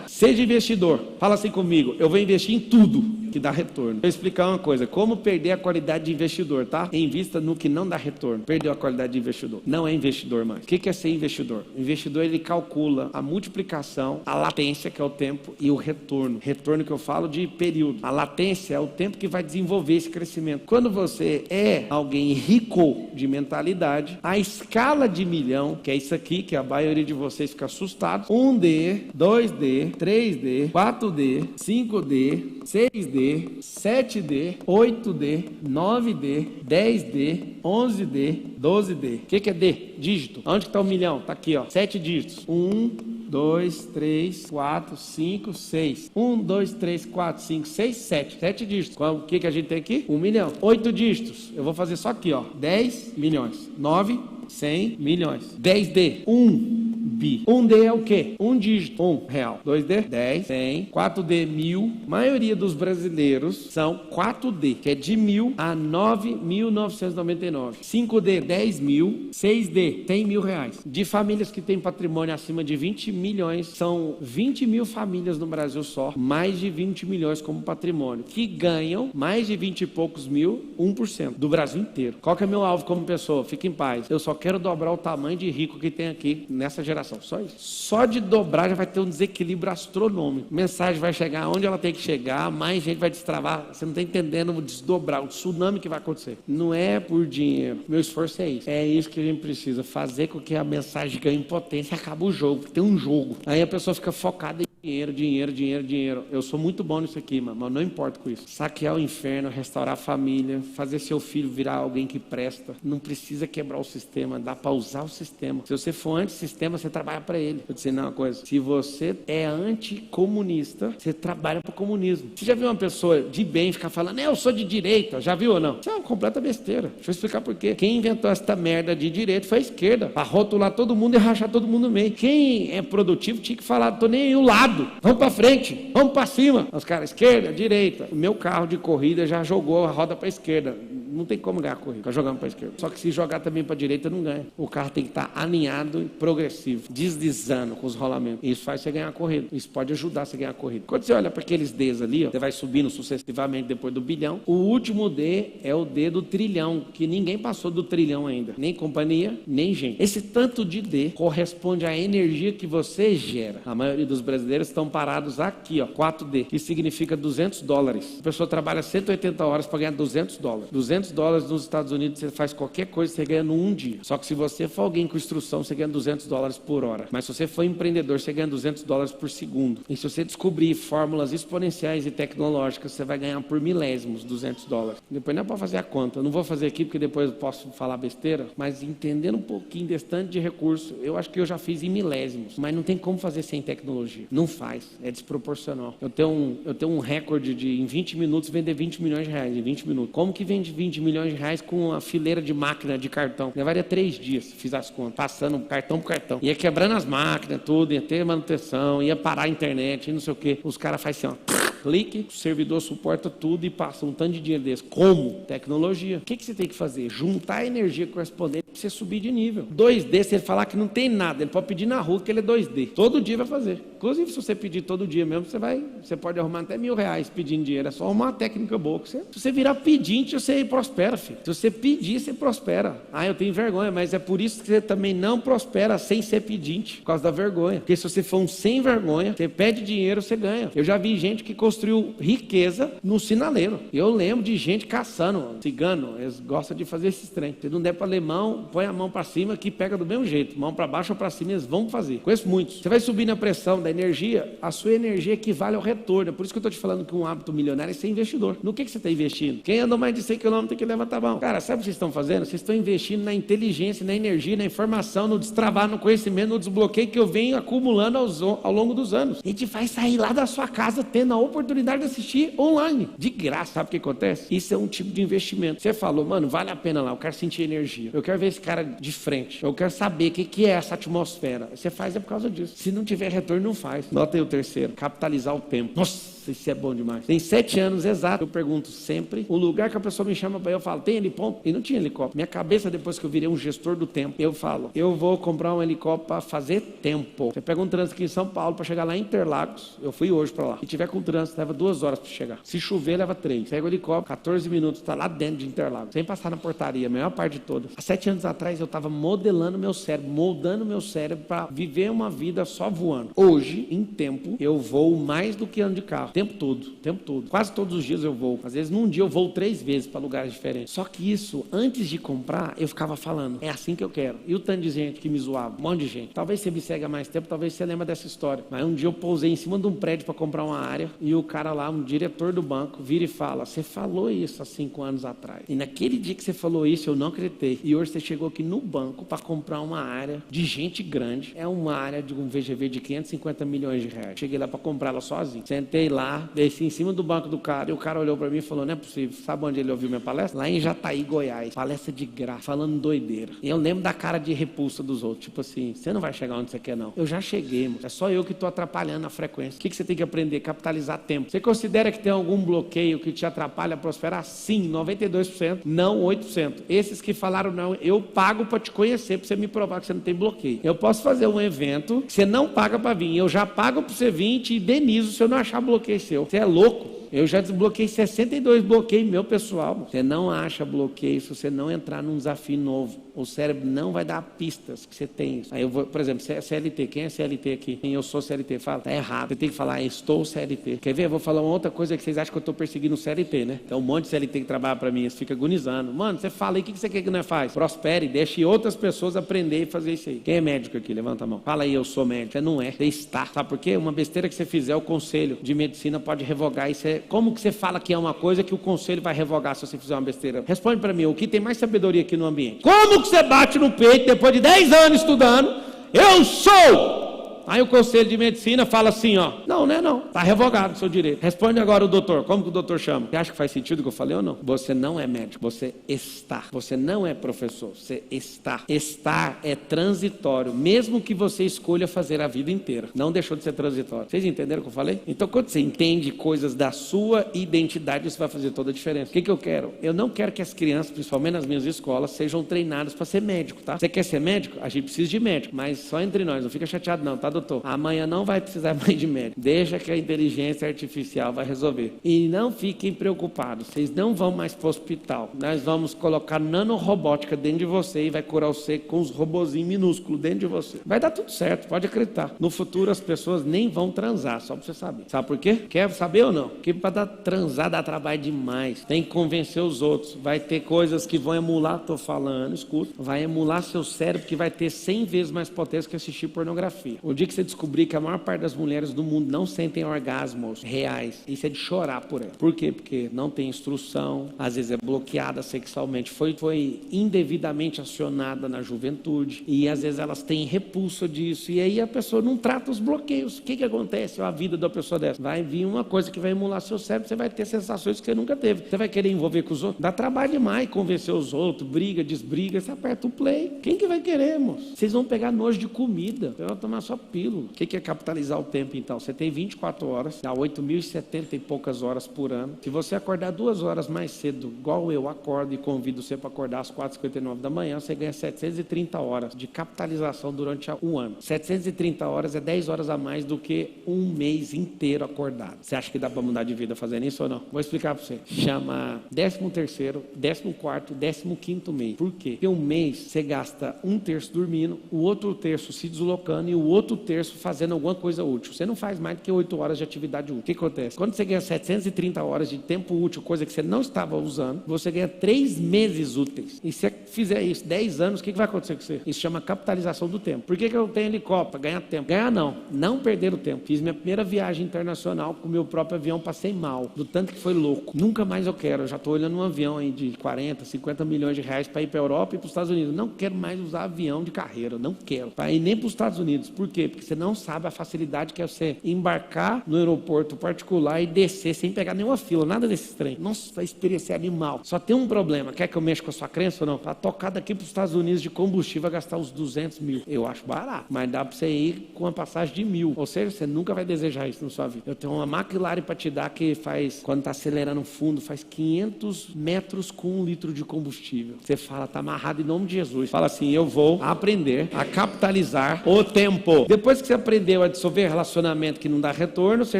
Seja investidor. Fala assim comigo: eu vou investir em tudo que dá retorno. Vou explicar uma coisa: como perder a qualidade de investidor, tá? Invista no que não dá retorno. Perdeu a qualidade de investidor. Não é investidor mais. O que é ser investidor? O investidor, ele calcula a multiplicação, a latência, que é o tempo, e o retorno. Retorno que eu falo de período. A latência é o tempo que vai desenvolver esse crescimento. Quando você é alguém rico de mentalidade, a escala de milhão, que é isso aqui, que a maioria de vocês fica assustado: 1D, 2D, 3D, 4D, 5D, 6D, 7D, 8D, 9D, 10D, 11D, 12D. O que é D? Dígito. Onde está o milhão? Está aqui, ó. 7 dígitos. 1, 2, 3, 4, 5, 6. 1, 2, 3, 4, 5, 6, 7. 7 dígitos. O que a gente tem aqui? 1 milhão. 8 dígitos. Eu vou fazer só aqui, ó. 10 milhões. 9, 100 milhões. 10D. 1, bi. 1D é o quê? Um dígito. 1 real. 2D? 10, 100. 4D, 1000. A maioria dos brasileiros são 4D, que é de 1.000 a 9.999. 5D, 10 mil. 6D, tem R$1.000. De famílias que têm patrimônio acima de 20 milhões, são 20 mil famílias no Brasil só, mais de 20 milhões como patrimônio, que ganham mais de 20 e poucos mil, 1% do Brasil inteiro. Qual que é meu alvo como pessoa? Fique em paz. Eu só quero dobrar o tamanho de rico que tem aqui nessa geração. Só isso. Só de dobrar já vai ter um desequilíbrio astronômico. A mensagem vai chegar onde ela tem que chegar, mais gente vai destravar. Você não está entendendo o desdobrar, o tsunami que vai acontecer. Não é por dinheiro. Meu esforço é isso. É isso que a gente precisa. Fazer com que a mensagem ganhe potência e acabe o jogo. Tem um jogo. Aí a pessoa fica focada em dinheiro, dinheiro, dinheiro, dinheiro. Eu sou muito bom nisso aqui, mas não importo com isso. Saquear o inferno, restaurar a família, fazer seu filho virar alguém que presta. Não precisa quebrar o sistema, dá para usar o sistema. Se você for antissistema, você trabalha para ele. Eu disse uma coisa, se você é anticomunista, você trabalha para o comunismo. Você já viu uma pessoa de bem ficar falando, eu sou de direita, já viu ou não? Isso é uma completa besteira. Deixa eu explicar por quê. Quem inventou esta merda de direita foi a esquerda, para rotular todo mundo e rachar todo mundo no meio. Quem é produtivo tinha que falar, tô nem aí o lado. Vamos para frente, vamos para cima. Os caras, esquerda, direita. O meu carro de corrida já jogou a roda para a esquerda. Não tem como ganhar a corrida, ficar jogando para a esquerda. Só que se jogar também para a direita, não ganha. O carro tem que estar alinhado e progressivo, deslizando com os rolamentos. Isso faz você ganhar a corrida. Isso pode ajudar você a ganhar a corrida. Quando você olha para aqueles Ds ali, você vai subindo sucessivamente depois do bilhão. O último D é o D do trilhão, que ninguém passou do trilhão ainda. Nem companhia, nem gente. Esse tanto de D corresponde à energia que você gera. A maioria dos brasileiros estão parados aqui, ó, 4D, que significa $200. A pessoa trabalha 180 horas para ganhar $200. $200 nos Estados Unidos, você faz qualquer coisa, você ganha num dia. Só que se você for alguém com instrução, você ganha $200 por hora. Mas se você for empreendedor, você ganha $200 por segundo. E se você descobrir fórmulas exponenciais e tecnológicas, você vai ganhar por milésimos $200. Depois não é para fazer a conta. Eu não vou fazer aqui porque depois eu posso falar besteira, mas entendendo um pouquinho desse tanto de recurso, eu acho que eu já fiz em milésimos. Mas não tem como fazer sem tecnologia. Não faz. É desproporcional. Eu tenho um recorde de, em 20 minutos, vender R$20 milhões em 20 minutos. Como que vende R$20 milhões com uma fileira de máquina de cartão? Levaria 3 dias, fiz as contas, passando cartão por cartão. Ia quebrando as máquinas, tudo, ia ter manutenção, ia parar a internet, não sei o quê. Os caras fazem assim, ó, clique, o servidor suporta tudo e passa um tanto de dinheiro desse. Como? Tecnologia. O que você tem que fazer? Juntar a energia correspondente para você subir de nível. 2D, se ele falar que não tem nada, ele pode pedir na rua que ele é 2D. Todo dia vai fazer. Inclusive, se você pedir todo dia mesmo, você pode arrumar até R$1.000 pedindo dinheiro. É só uma técnica boa. Se você virar pedinte, você prospera, filho. Se você pedir, você prospera. Eu tenho vergonha, mas é por isso que você também não prospera sem ser pedinte, por causa da vergonha. Porque se você for um sem vergonha, você pede dinheiro, você ganha. Eu já vi gente que construiu riqueza no sinaleiro. Eu lembro de gente caçando, cigano, eles gostam de fazer esses trem. Se não der para alemão, põe a mão para cima que pega do mesmo jeito. Mão para baixo ou para cima, eles vão fazer. Conheço muitos. Você vai subir na pressão da energia, a sua energia equivale ao retorno. É por isso que eu estou te falando que um hábito milionário é ser investidor. No que você está investindo? Quem andou mais de 100 km tem que levantar a mão. Cara, sabe o que vocês estão fazendo? Vocês estão investindo na inteligência, na energia, na informação, no destravar, no conhecimento, no desbloqueio que eu venho acumulando ao longo dos anos. A gente vai sair lá da sua casa tendo a oportunidade de assistir online, de graça. Sabe o que acontece? Isso é um tipo de investimento. Você falou, mano, vale a pena lá, eu quero sentir energia, eu quero ver esse cara de frente, eu quero saber o que é essa atmosfera. Você faz é por causa disso. Se não tiver retorno, não faz. Nota aí o terceiro, capitalizar o tempo. Nossa, isso é bom demais. Tem 7 anos exato, eu pergunto sempre, o lugar que a pessoa me chama para eu falo, tem helicóptero? E não tinha helicóptero. Minha cabeça, depois que eu virei um gestor do tempo, eu falo, eu vou comprar um helicóptero para fazer tempo. Você pega um trânsito aqui em São Paulo para chegar lá em Interlagos, eu fui hoje para lá. Se tiver com trânsito, leva 2 horas para chegar. Se chover, leva 3. Pega o helicóptero, 14 minutos, está lá dentro de Interlagos, sem passar na portaria, a maior parte de todas. Há 7 anos atrás, eu estava modelando meu cérebro, moldando meu cérebro para viver uma vida só voando. Hoje, em tempo, eu voo mais do que ando de carro. O tempo todo. Quase todos os dias eu vou. Às vezes, num dia eu vou 3 vezes para lugares diferentes. Só que isso, antes de comprar, eu ficava falando, é assim que eu quero. E o tanto de gente que me zoava, um monte de gente. Talvez você me segue há mais tempo, talvez você lembra dessa história. Mas um dia eu pousei em cima de um prédio para comprar uma área e o cara lá, um diretor do banco, vira e fala: você falou isso há 5 anos atrás. E naquele dia que você falou isso, eu não acreditei. E hoje você chegou aqui no banco para comprar uma área de gente grande. É uma área de um VGV de 550 milhões de reais. Cheguei lá para comprar ela sozinho. Sentei lá, desci em cima do banco do cara, e o cara olhou para mim e falou: não é possível. Sabe onde ele ouviu minha palestra? Lá em Jataí, Goiás. Palestra de graça, falando doideira. E eu lembro da cara de repulsa dos outros. Tipo assim, você não vai chegar onde você quer, não. Eu já cheguei, mano. É só eu que estou atrapalhando a frequência. O que você tem que aprender? Capitalizar tempo. Você considera que tem algum bloqueio que te atrapalha a prosperar? Sim, 92%, não 8%. Esses que falaram não, eu pago para te conhecer, para você me provar que você não tem bloqueio. Eu posso fazer um evento que você não paga para vir. Eu já pago para você vir e te indenizo se eu não achar bloqueio seu. Você é louco? Eu já desbloqueei 62 bloqueios meu pessoal. Você não acha bloqueio se você não entrar num desafio novo. O cérebro não vai dar pistas que você tem isso. Aí eu vou, por exemplo, CLT. Quem é CLT aqui? Quem eu sou CLT? Fala, tá errado. Você tem que falar, estou CLT. Quer ver? Eu vou falar uma outra coisa que vocês acham que eu estou perseguindo o CLT, né? Então um monte de CLT que trabalha para mim, eles ficam agonizando. Mano, você fala aí, o que você quer que nós faz? Prospere, deixe outras pessoas aprender e fazer isso aí. Quem é médico aqui? Levanta a mão. Fala aí, eu sou médico. Você não é. Você está. Sabe por quê? Uma besteira que você fizer, o conselho de medicina pode revogar. Isso é... Como que você fala que é uma coisa que o conselho vai revogar se você fizer uma besteira? Responde para mim, o que tem mais sabedoria aqui no ambiente? Como que você bate no peito depois de 10 anos estudando? Eu sou! Aí o conselho de medicina fala assim, ó, não, não é não, está revogado o seu direito. Responde agora o doutor, como que o doutor chama? Você acha que faz sentido o que eu falei ou não? Você não é médico, você está. Você não é professor, você está. Estar é transitório, mesmo que você escolha fazer a vida inteira. Não deixou de ser transitório. Vocês entenderam o que eu falei? Então quando você entende coisas da sua identidade, isso vai fazer toda a diferença. O que eu quero? Eu não quero que as crianças, principalmente nas minhas escolas, sejam treinadas para ser médico, tá? Você quer ser médico? A gente precisa de médico, mas só entre nós, não fica chateado não, tá? Doutor, amanhã não vai precisar mais de médico. Deixa que a inteligência artificial vai resolver. E não fiquem preocupados, vocês não vão mais para o hospital. Nós vamos colocar nanorobótica dentro de você e vai curar você com os robozinhos minúsculos dentro de você. Vai dar tudo certo, pode acreditar. No futuro as pessoas nem vão transar, só para você saber. Sabe por quê? Quer saber ou não? Porque para transar dá trabalho demais. Tem que convencer os outros. Vai ter coisas que vão emular, tô falando, escuta. Vai emular seu cérebro que vai ter 100 vezes mais potência que assistir pornografia. O dia que você descobrir que a maior parte das mulheres do mundo não sentem orgasmos reais, isso é de chorar por ela. Por quê? Porque não tem instrução, às vezes é bloqueada sexualmente, foi indevidamente acionada na juventude, e às vezes elas têm repulsa disso, e aí a pessoa não trata os bloqueios. O que acontece a vida da pessoa dessa? Vai vir uma coisa que vai emular seu cérebro, você vai ter sensações que você nunca teve. Você vai querer envolver com os outros? Dá trabalho demais convencer os outros, briga, desbriga, você aperta o play. Quem que vai querer, moço? Vocês vão pegar nojo de comida, você vai tomar só pílula. O que é capitalizar o tempo, então? Você tem 24 horas, dá 8.070 e poucas horas por ano. Se você acordar 2 horas mais cedo, igual eu acordo e convido você para acordar às 4h59 da manhã, você ganha 730 horas de capitalização durante um ano. 730 horas é 10 horas a mais do que um mês inteiro acordado. Você acha que dá para mudar de vida fazendo isso ou não? Vou explicar para você. Chama 13º, 14º, 15º mês. Por quê? Porque um mês você gasta 1/3 dormindo, o outro terço se deslocando e o outro terço fazendo alguma coisa útil. Você não faz mais do que 8 horas de atividade útil. O que acontece? Quando você ganha 730 horas de tempo útil, coisa que você não estava usando, você ganha 3 meses úteis. E se você fizer isso 10 anos, o que vai acontecer com você? Isso chama capitalização do tempo. Por que eu tenho helicóptero? Ganhar tempo. Ganhar não perder o tempo. Fiz minha primeira viagem internacional com o meu próprio avião, passei mal, do tanto que foi louco. Nunca mais eu quero. Eu já estou olhando um avião aí de 40, 50 milhões de reais para ir para a Europa e para os Estados Unidos. Não quero mais usar avião de carreira. Não quero. Para ir nem para os Estados Unidos. Por quê? Porque você não sabe a facilidade que é você embarcar no aeroporto particular e descer sem pegar nenhuma fila, nada desse trem. Nossa, a experiência é animal. Só tem um problema. Quer que eu mexa com a sua crença ou não? Para tocar daqui para os Estados Unidos de combustível vai gastar uns 200 mil. Eu acho barato, mas dá para você ir com uma passagem de 1.000. Ou seja, você nunca vai desejar isso na sua vida. Eu tenho uma McLaren para te dar que faz, quando está acelerando fundo, faz 500 metros com 1 litro de combustível. Você fala, está amarrado em nome de Jesus. Fala assim, eu vou aprender a capitalizar o tempo. Depois que você aprendeu a dissolver relacionamento que não dá retorno, você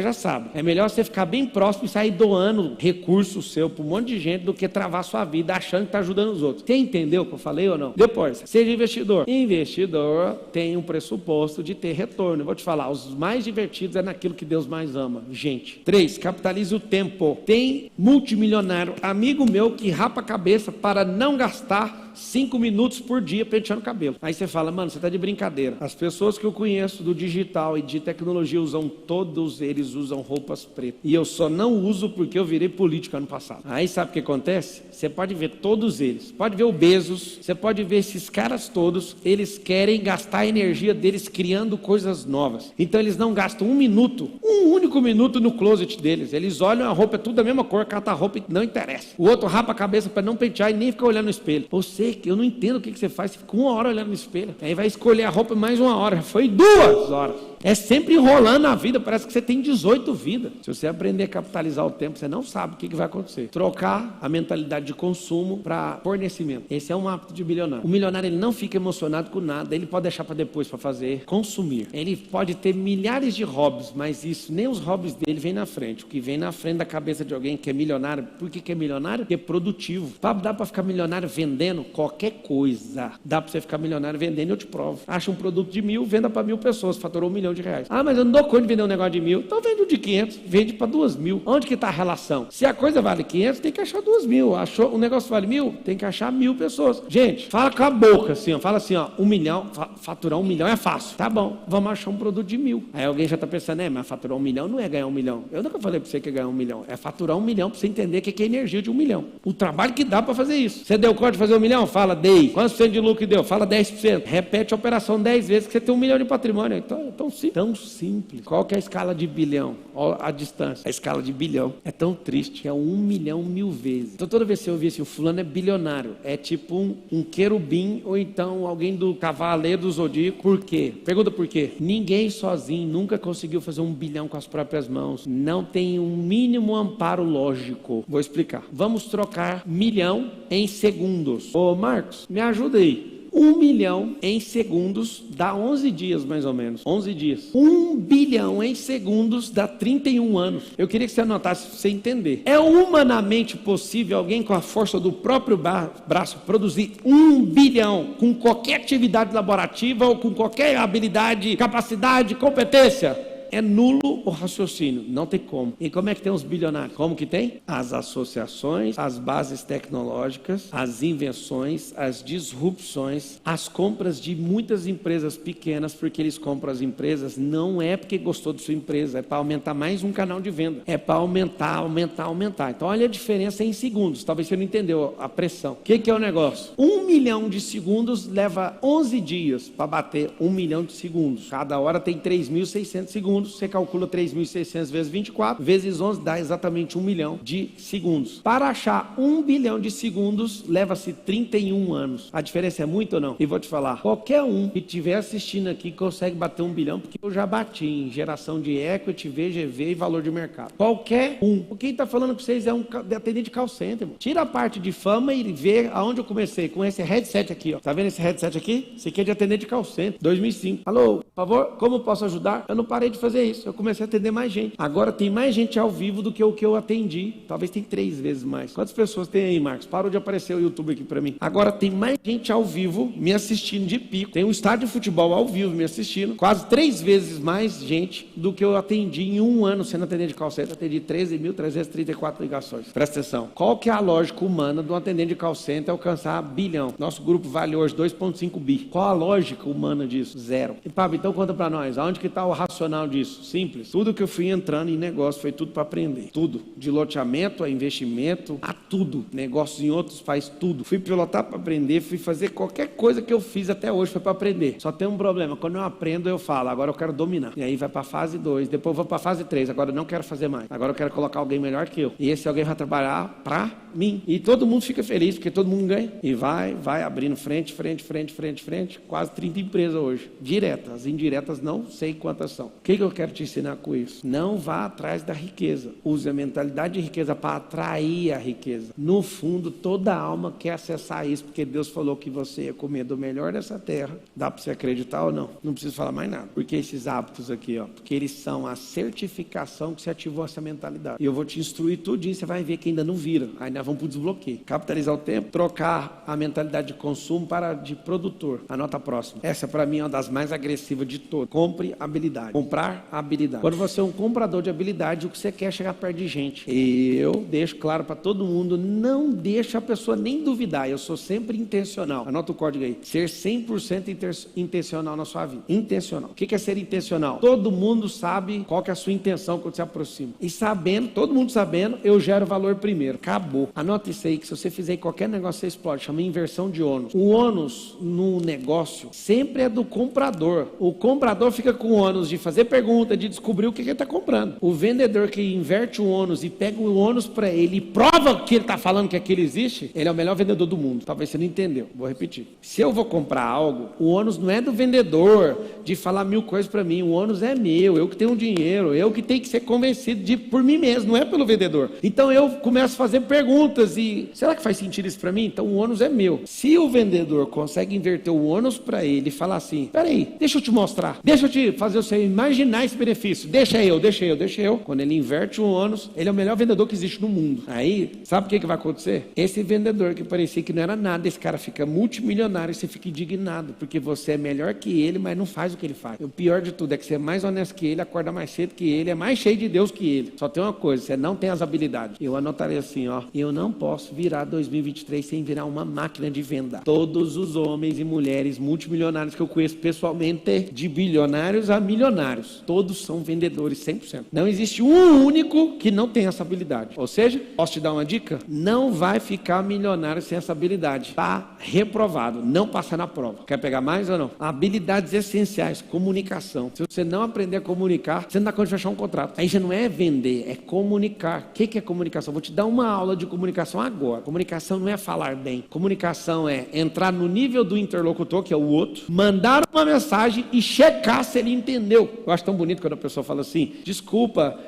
já sabe. É melhor você ficar bem próximo e sair doando recurso seu para um monte de gente do que travar sua vida achando que está ajudando os outros. Você entendeu o que eu falei ou não? Depois, seja investidor. Investidor tem um pressuposto de ter retorno. Eu vou te falar, os mais divertidos é naquilo que Deus mais ama. Gente. 3, capitalize o tempo. Tem multimilionário, amigo meu, que rapa a cabeça para não gastar 5 minutos por dia penteando o cabelo. Aí você fala, mano, você tá de brincadeira. As pessoas que eu conheço do digital e de tecnologia todos eles usam roupas pretas. E eu só não uso porque eu virei político ano passado. Aí sabe o que acontece? Você pode ver todos eles. Pode ver o Bezos, você pode ver esses caras todos, eles querem gastar a energia deles criando coisas novas. Então eles não gastam um único minuto no closet deles. Eles olham a roupa, é tudo da mesma cor, cata a roupa e não interessa. O outro rapa a cabeça para não pentear e nem fica olhando no espelho. Você, eu não entendo o que você faz, você fica 1 hora olhando no espelho. Aí vai escolher a roupa mais 1 hora, foi 2 horas. É sempre enrolando a vida, parece que você tem 18 vidas. Se você aprender a capitalizar o tempo, você não sabe o que vai acontecer. Trocar a mentalidade de consumo para fornecimento. Esse é um hábito de milionário. O milionário, ele não fica emocionado com nada, ele pode deixar para depois para fazer, consumir. Ele pode ter milhares de hobbies, mas isso, nem os hobbies dele vem na frente. O que vem na frente da cabeça de alguém que é milionário, por que é milionário? Porque é produtivo. Dá para ficar milionário vendendo qualquer coisa. Dá para você ficar milionário vendendo, eu te provo. Acha um produto de 1.000, venda para 1.000 pessoas, faturou 1 milhão de reais. Ah, mas eu não dou conta de vender um negócio de 1.000. Então vende o de 500, vende para 2.000. Onde que está a relação? Se a coisa vale 500, tem que achar 2.000. Achou, o negócio vale 1.000, tem que achar 1.000 pessoas. Gente, fala com a boca assim, ó. Fala assim, ó, 1 milhão, faturar 1 milhão é fácil. Tá bom, vamos achar um produto de 1.000. Aí alguém já está pensando, mas faturar 1 milhão não é ganhar 1 milhão. Eu nunca falei para você que é ganhar 1 milhão. É faturar 1 milhão para você entender o que é energia de 1 milhão. O trabalho que dá para fazer isso. Você deu conta de fazer 1 milhão? Fala, dei. Quantos por cento de lucro deu? Fala 10%. Repete a operação 10 vezes que você tem 1 milhão de patrimônio. Então é tão simples. Tão simples. Qual que é a escala de bilhão? Olha a distância. A escala de bilhão é tão triste que é 1 milhão 1000 vezes. Então toda vez que você ouvir assim, o fulano é bilionário, é tipo um querubim ou então alguém do cavaleiro do zodíaco. Por quê? Pergunta por quê? Ninguém sozinho nunca conseguiu fazer 1 bilhão com as próprias mãos. Não tem um mínimo amparo lógico. Vou explicar. Vamos trocar milhão em segundos. Ô Marcos, me ajuda aí. 1 milhão em segundos dá 11 dias mais ou menos. 11 dias. 1 bilhão em segundos dá 31 anos. Eu queria que você anotasse para você entender. É humanamente possível alguém com a força do próprio braço produzir 1 bilhão com qualquer atividade laborativa ou com qualquer habilidade, capacidade, competência? É nulo o raciocínio, não tem como. E como é que tem os bilionários? Como que tem? As associações, as bases tecnológicas, as invenções, as disrupções, as compras de muitas empresas pequenas, porque eles compram as empresas, não é porque gostou de sua empresa, é para aumentar mais um canal de venda. É para aumentar. Então olha a diferença em segundos, talvez você não entendeu a pressão. O que é o negócio? 1 milhão de segundos leva 11 dias para bater 1 milhão de segundos. Cada hora tem 3.600 segundos. Você calcula 3.600 vezes 24, vezes 11, dá exatamente 1 milhão de segundos. Para achar 1 bilhão de segundos, leva-se 31 anos. A diferença é muito ou não? E vou te falar, qualquer um que estiver assistindo aqui consegue bater 1 bilhão, porque eu já bati em geração de equity, VGV e valor de mercado. Qualquer um. Quem está falando com vocês é um atendente de call center. Mano. Tira a parte de fama e vê aonde eu comecei, com esse headset aqui. Ó. Tá vendo esse headset aqui? Esse aqui é de atendente de call center, 2005. Alô, por favor, como posso ajudar? Eu não parei de fazer isso, eu comecei a atender mais gente. Agora tem mais gente ao vivo do que o que eu atendi. Talvez tem 3 vezes mais. Quantas pessoas tem aí, Marcos? Parou de aparecer o YouTube aqui pra mim. Agora tem mais gente ao vivo me assistindo de pico. Tem um estádio de futebol ao vivo me assistindo. Quase 3 vezes mais gente do que eu atendi em 1 ano sendo atendente de call center. Atendi 13.334 ligações. Presta atenção. Qual que é a lógica humana do atendente de call center alcançar bilhão? Nosso grupo vale hoje 2,5 bi. Qual a lógica humana disso? 0. E Pablo, então conta pra nós. Aonde que tá o racional disso? Simples. Tudo que eu fui entrando em negócio foi tudo para aprender. Tudo. De loteamento a investimento, a tudo. Negócios em outros faz tudo. Fui pilotar para aprender, fui fazer qualquer coisa que eu fiz até hoje foi para aprender. Só tem um problema. Quando eu aprendo, eu falo, agora eu quero dominar. E aí vai para a fase 2, depois eu vou para a fase 3. Agora eu não quero fazer mais. Agora eu quero colocar alguém melhor que eu. E esse alguém vai trabalhar para mim. E todo mundo fica feliz, porque todo mundo ganha. E vai abrindo frente. Quase 30 empresas hoje. Diretas. As indiretas não sei quantas são. O que eu quero te ensinar com isso? Não vá atrás da riqueza. Use a mentalidade de riqueza para atrair a riqueza. No fundo, toda alma quer acessar isso, porque Deus falou que você ia comer do melhor dessa terra. Dá para você acreditar ou não? Não preciso falar mais nada. Porque esses hábitos aqui, ó, porque eles são a certificação que você ativou essa mentalidade. E eu vou te instruir tudinho, você vai ver que ainda não vira. Aí nós vamos para o desbloqueio. Capitalizar o tempo, trocar a mentalidade de consumo para de produtor. Anota a próxima. Essa para mim é uma das mais agressivas de todas. Compre habilidade. Comprar comprar habilidade. Quando você é um comprador de habilidade, o que você quer é chegar perto de gente. Eu deixo claro para todo mundo, não deixa a pessoa nem duvidar. Eu sou sempre intencional. Anota o código aí. Ser 100% intencional na sua vida. Intencional. O que é ser intencional? Todo mundo sabe qual que é a sua intenção quando se aproxima. E sabendo, todo mundo sabendo, eu gero valor primeiro. Acabou. Anota isso aí, que se você fizer qualquer negócio, você explode. Chama inversão de ônus. O ônus no negócio sempre é do comprador. O comprador fica com o ônus de fazer pergunta, de descobrir o que ele está comprando. O vendedor que inverte o ônus e pega o ônus para ele e prova que ele está falando que aquilo existe, ele é o melhor vendedor do mundo. Talvez você não entendeu. Vou repetir. Se eu vou comprar algo, o ônus não é do vendedor de falar 1000 coisas para mim. O ônus é meu. Eu que tenho dinheiro. Eu que tenho que ser convencido por mim mesmo. Não é pelo vendedor. Então eu começo a fazer perguntas e... será que faz sentido isso para mim? Então o ônus é meu. Se o vendedor consegue inverter o ônus para ele e falar assim, peraí, deixa eu te mostrar. Deixa eu te fazer você imaginar esse benefício. Deixa eu. Quando ele inverte o ônus, ele é o melhor vendedor que existe no mundo. Aí, sabe o que vai acontecer? Esse vendedor que parecia que não era nada, esse cara fica multimilionário e você fica indignado, porque você é melhor que ele, mas não faz o que ele faz. O pior de tudo é que você é mais honesto que ele, acorda mais cedo que ele, é mais cheio de Deus que ele. Só tem uma coisa, você não tem as habilidades. Eu anotarei assim, ó, eu não posso virar 2023 sem virar uma máquina de venda. Todos os homens e mulheres multimilionários que eu conheço pessoalmente, de bilionários a milionários, todos são vendedores 100%. Não existe um único que não tem essa habilidade. Ou seja, posso te dar uma dica? Não vai ficar milionário sem essa habilidade. Tá reprovado, não passa na prova. Quer pegar mais ou não? Habilidades essenciais, comunicação. Se você não aprender a comunicar, você não dá conta de fechar um contrato. Aí já não é vender, é comunicar. O que é comunicação? Vou te dar uma aula de comunicação agora. Comunicação não é falar bem. Comunicação é entrar no nível do interlocutor, que é o outro, mandar uma mensagem e checar se ele entendeu. Eu acho tão bonito quando a pessoa fala assim, desculpa,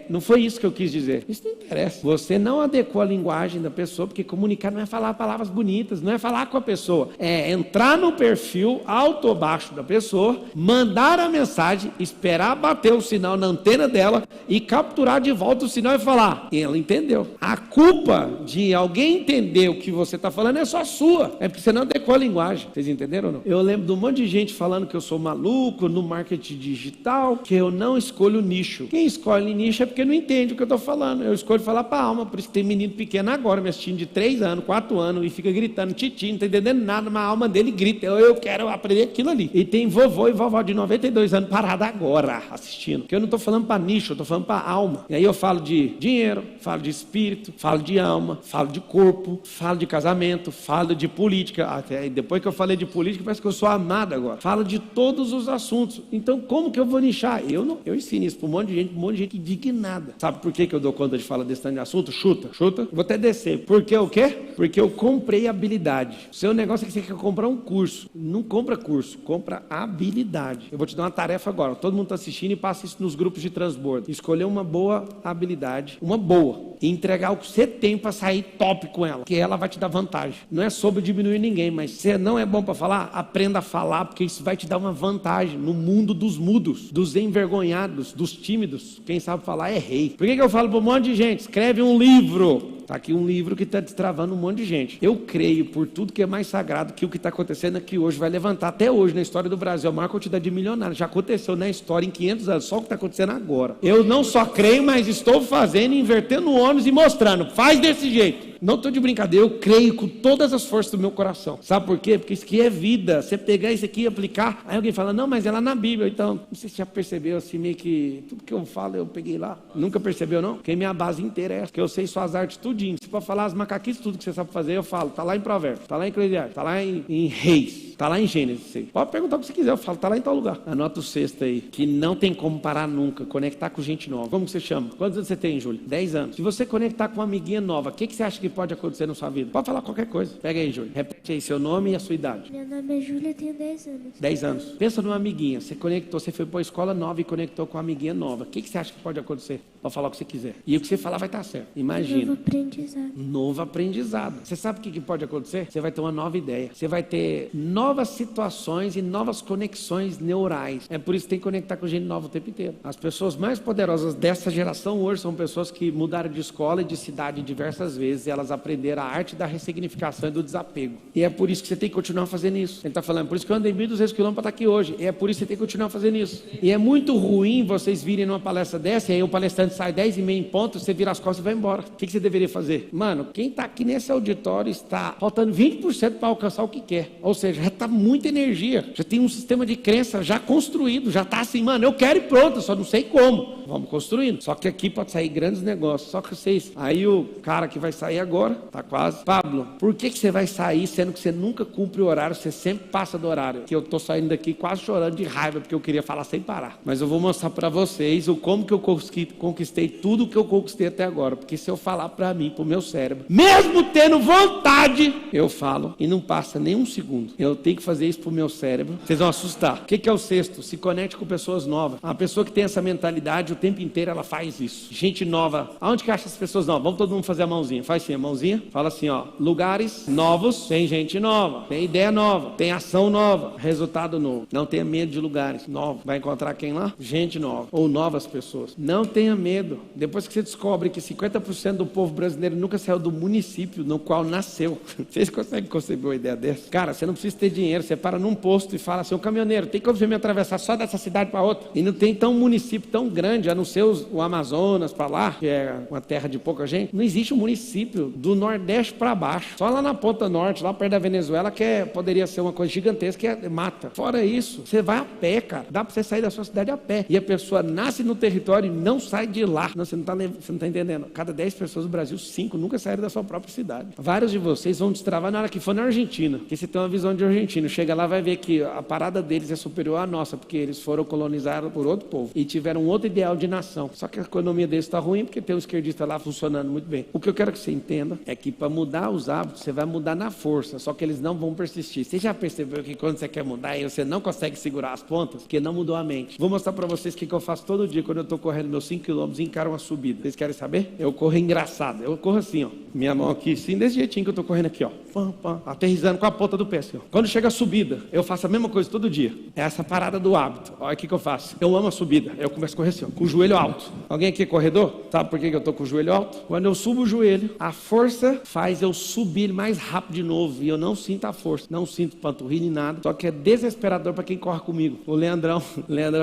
não foi isso que eu quis dizer. Isso não interessa. Você não adequou a linguagem da pessoa, porque comunicar não é falar palavras bonitas, não é falar com a pessoa, é entrar no perfil alto ou baixo da pessoa, mandar a mensagem, esperar bater o sinal na antena dela e capturar de volta o sinal e falar, e ela entendeu. A culpa de alguém entender o que você está falando é só sua, é porque você não adequou a linguagem. Vocês entenderam ou não? Eu lembro de um monte de gente falando que eu sou maluco no marketing digital, que eu não escolho nicho. Quem escolhe nicho é porque não entende o que eu estou falando. Eu escolho falar para a alma, por isso que tem menino pequeno agora me assistindo de 3 anos, 4 anos e fica gritando, titi, não está entendendo nada, mas a alma dele grita, eu quero aprender aquilo ali. E tem vovô e vovó de 92 anos parada agora assistindo, porque eu não estou falando para nicho, eu estou falando para alma. E aí eu falo de dinheiro, falo de espírito, falo de alma, falo de corpo, falo de casamento, falo de política. Até depois que eu falei de política, parece que eu sou amado agora. Falo de todos os assuntos. Então como que eu vou nichar? Eu ensino isso para um monte de gente indignada. Sabe por que eu dou conta de falar desse tanto de assunto? Chuta. Vou até descer. Porque o quê? Porque eu comprei habilidade. O seu negócio é que você quer comprar um curso. Não compra curso, compra habilidade. Eu vou te dar uma tarefa agora. Todo mundo está assistindo e passa isso nos grupos de transbordo. Escolher uma boa habilidade, uma boa, e entregar o que você tem para sair top com ela, que ela vai te dar vantagem. Não é sobre diminuir ninguém, mas se não é bom para falar, aprenda a falar, porque isso vai te dar uma vantagem no mundo dos mudos, dos envergonhados, dos tímidos. Quem sabe falar é rei. Por que eu falo para um monte de gente? Escreve um livro. Está aqui um livro que está destravando um monte de gente. Eu creio, por tudo que é mais sagrado, que o que está acontecendo aqui hoje vai levantar até hoje na história do Brasil a maior quantidade de milionários. Já aconteceu na história em 500 anos, só o que está acontecendo agora. Eu não só creio, mas estou fazendo, invertendo o ônus e mostrando. Faz desse jeito. Não estou de brincadeira, eu creio com todas as forças do meu coração. Sabe por quê? Porque isso aqui é vida. Você pegar isso aqui e aplicar, aí alguém fala, não, mas é lá na Bíblia. Então, não sei se já percebeu assim, meio que tudo que eu falo eu peguei lá. Nunca percebeu, não? Porque minha base inteira é essa, que eu sei suas artes tudinho. Se for falar as macaquices, tudo que você sabe fazer, eu falo. Está lá em Provérbios, está lá em Eclesiastes, está lá em Reis, está lá em Gênesis. Sei. Pode perguntar o que você quiser, eu falo, está lá em tal lugar. Anota o sexto aí, que não tem como parar nunca, conectar com gente nova. Como que você chama? Quantos anos você tem, Júlio? 10 anos. Se você conectar com uma amiguinha nova, o que você acha que pode acontecer na sua vida? Pode falar qualquer coisa. Pega aí, Júlio. Repete aí seu nome e a sua idade. Meu nome é Júlia, tenho 10 anos. 10 anos. Pensa numa amiguinha. Você conectou, você foi para uma escola nova e conectou com uma amiguinha nova. O que você acha que pode acontecer? Pode falar o que você quiser. E o que você falar vai estar certo. Imagina. Novo aprendizado. Novo aprendizado. Você sabe o que pode acontecer? Você vai ter uma nova ideia. Você vai ter novas novas situações e novas conexões neurais. É por isso que tem que conectar com gente nova o tempo inteiro. As pessoas mais poderosas dessa geração hoje são pessoas que mudaram de escola e de cidade diversas vezes e elas aprenderam a arte da ressignificação e do desapego. E é por isso que você tem que continuar fazendo isso. Ele está falando, por isso que eu andei 1.200 quilômetros para estar aqui hoje. E é por isso que você tem que continuar fazendo isso. E é muito ruim vocês virem numa palestra dessa e aí o palestrante sai 10h30 em ponto, você vira as costas e vai embora. O que você deveria fazer? Mano, quem está aqui nesse auditório está faltando 20% para alcançar o que quer. Ou seja, já está muita energia. Já tem um sistema de crença já construído. Já está assim, mano, eu quero ir pronto, só não sei como. Vamos construindo. Só que aqui pode sair grandes negócios. Só que vocês... Aí o cara que vai sair agora, tá quase. Pablo, por que você vai sair sendo que você nunca cumpre o horário, você sempre passa do horário? Que eu tô saindo daqui quase chorando de raiva, porque eu queria falar sem parar. Mas eu vou mostrar para vocês o como que eu conquistei tudo que eu conquistei até agora. Porque se eu falar para mim, pro meu cérebro, mesmo tendo vontade, eu falo e não passa nem um segundo. Eu tenho que fazer isso pro meu cérebro. Vocês vão assustar. O que é o sexto? Se conecte com pessoas novas. Uma pessoa que tem essa mentalidade, o tempo inteiro ela faz isso. Gente nova. Aonde que acha as pessoas novas? Vamos todo mundo fazer a mãozinha. Faz assim, a mãozinha. Fala assim, ó. Lugares novos, tem gente nova, tem ideia nova, tem ação nova, resultado novo. Não tenha medo de lugares novos. Vai encontrar quem lá? Gente nova. Ou novas pessoas. Não tenha medo. Depois que você descobre que 50% do povo brasileiro nunca saiu do município no qual nasceu. Vocês conseguem conceber uma ideia dessa? Cara, você não precisa ter dinheiro. Você para num posto e fala assim, ô caminhoneiro, tem como você me atravessar só dessa cidade para outra? E não tem tão município tão grande, a não ser o Amazonas para lá, que é uma terra de pouca gente. Não existe um município do Nordeste para baixo. Só lá na ponta norte, lá perto da Venezuela, que poderia ser uma coisa gigantesca, que é mata. Fora isso, você vai a pé, cara. Dá para você sair da sua cidade a pé. E a pessoa nasce no território e não sai de lá. Não, você não tá entendendo. Cada 10 pessoas do Brasil, 5 nunca saíram da sua própria cidade. Vários de vocês vão destravar na hora que for na Argentina. Porque você tem uma visão de argentino. Chega lá, vai ver que a parada deles é superior à nossa, porque eles foram colonizados por outro povo e tiveram outro ideal de nação. Só que a economia deles está ruim porque tem um esquerdista lá funcionando muito bem. O que eu quero que você entenda é que para mudar os hábitos, você vai mudar na força, só que eles não vão persistir. Você já percebeu que quando você quer mudar e você não consegue segurar as pontas? Porque não mudou a mente. Vou mostrar para vocês o que eu faço todo dia quando eu estou correndo meus 5 km e encaro uma subida. Vocês querem saber? Eu corro engraçado. Eu corro assim, ó. Minha mão aqui, assim, desse jeitinho que eu estou correndo aqui, ó. Pam, pam, aterrissando com a ponta do pé, assim, ó. Quando chega a subida, eu faço a mesma coisa todo dia. É essa parada do hábito. Olha o que eu faço. Eu amo a subida. Eu começo a correr assim, ó, com o joelho alto. Alguém aqui é corredor? Sabe por que eu estou com o joelho alto? Quando eu subo o joelho, a força faz eu subir mais rápido de novo. E eu não sinto a força. Não sinto panturrilha nem nada. Só que é desesperador para quem corre comigo. O Leandrão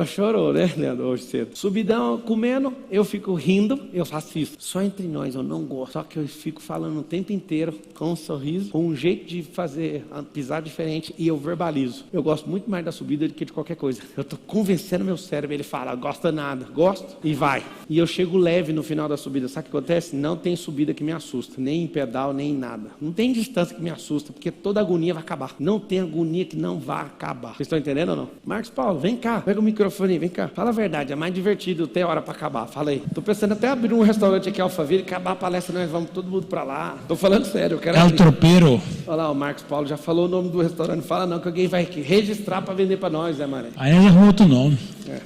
chorou, né, Leandro, hoje cedo. Subidão, comendo, eu fico rindo. Eu faço isso. Só entre nós, eu não gosto. Só que eu fico falando o tempo inteiro com um sorriso, com um jeito de fazer, pisar diferente. E eu verbalizo. Eu gosto muito mais da subida do que de qualquer coisa. Eu estou convencendo meu cérebro. Ele fala, gosta nada. Gosto e vai. E eu chego leve no final da subida. Sabe o que acontece? Não tem subida que me assusta. Nem em pedal, nem em nada. Não tem distância que me assusta, porque toda agonia vai acabar. Não tem agonia que não vai acabar. Vocês estão entendendo ou não? Marcos Paulo, vem cá. Pega o microfone aí, vem cá. Fala a verdade. É mais divertido ter hora para acabar. Fala aí. Tô pensando até abrir um restaurante aqui em Alphaville, acabar a palestra, nós vamos todo mundo para lá. Tô falando sério. Eu quero É o tropeiro. Olha lá, o Marcos Paulo já falou o nome do restaurante. Fala não, que alguém vai registrar para vender para nós, né, Maré? Aí já arrumou outro nome.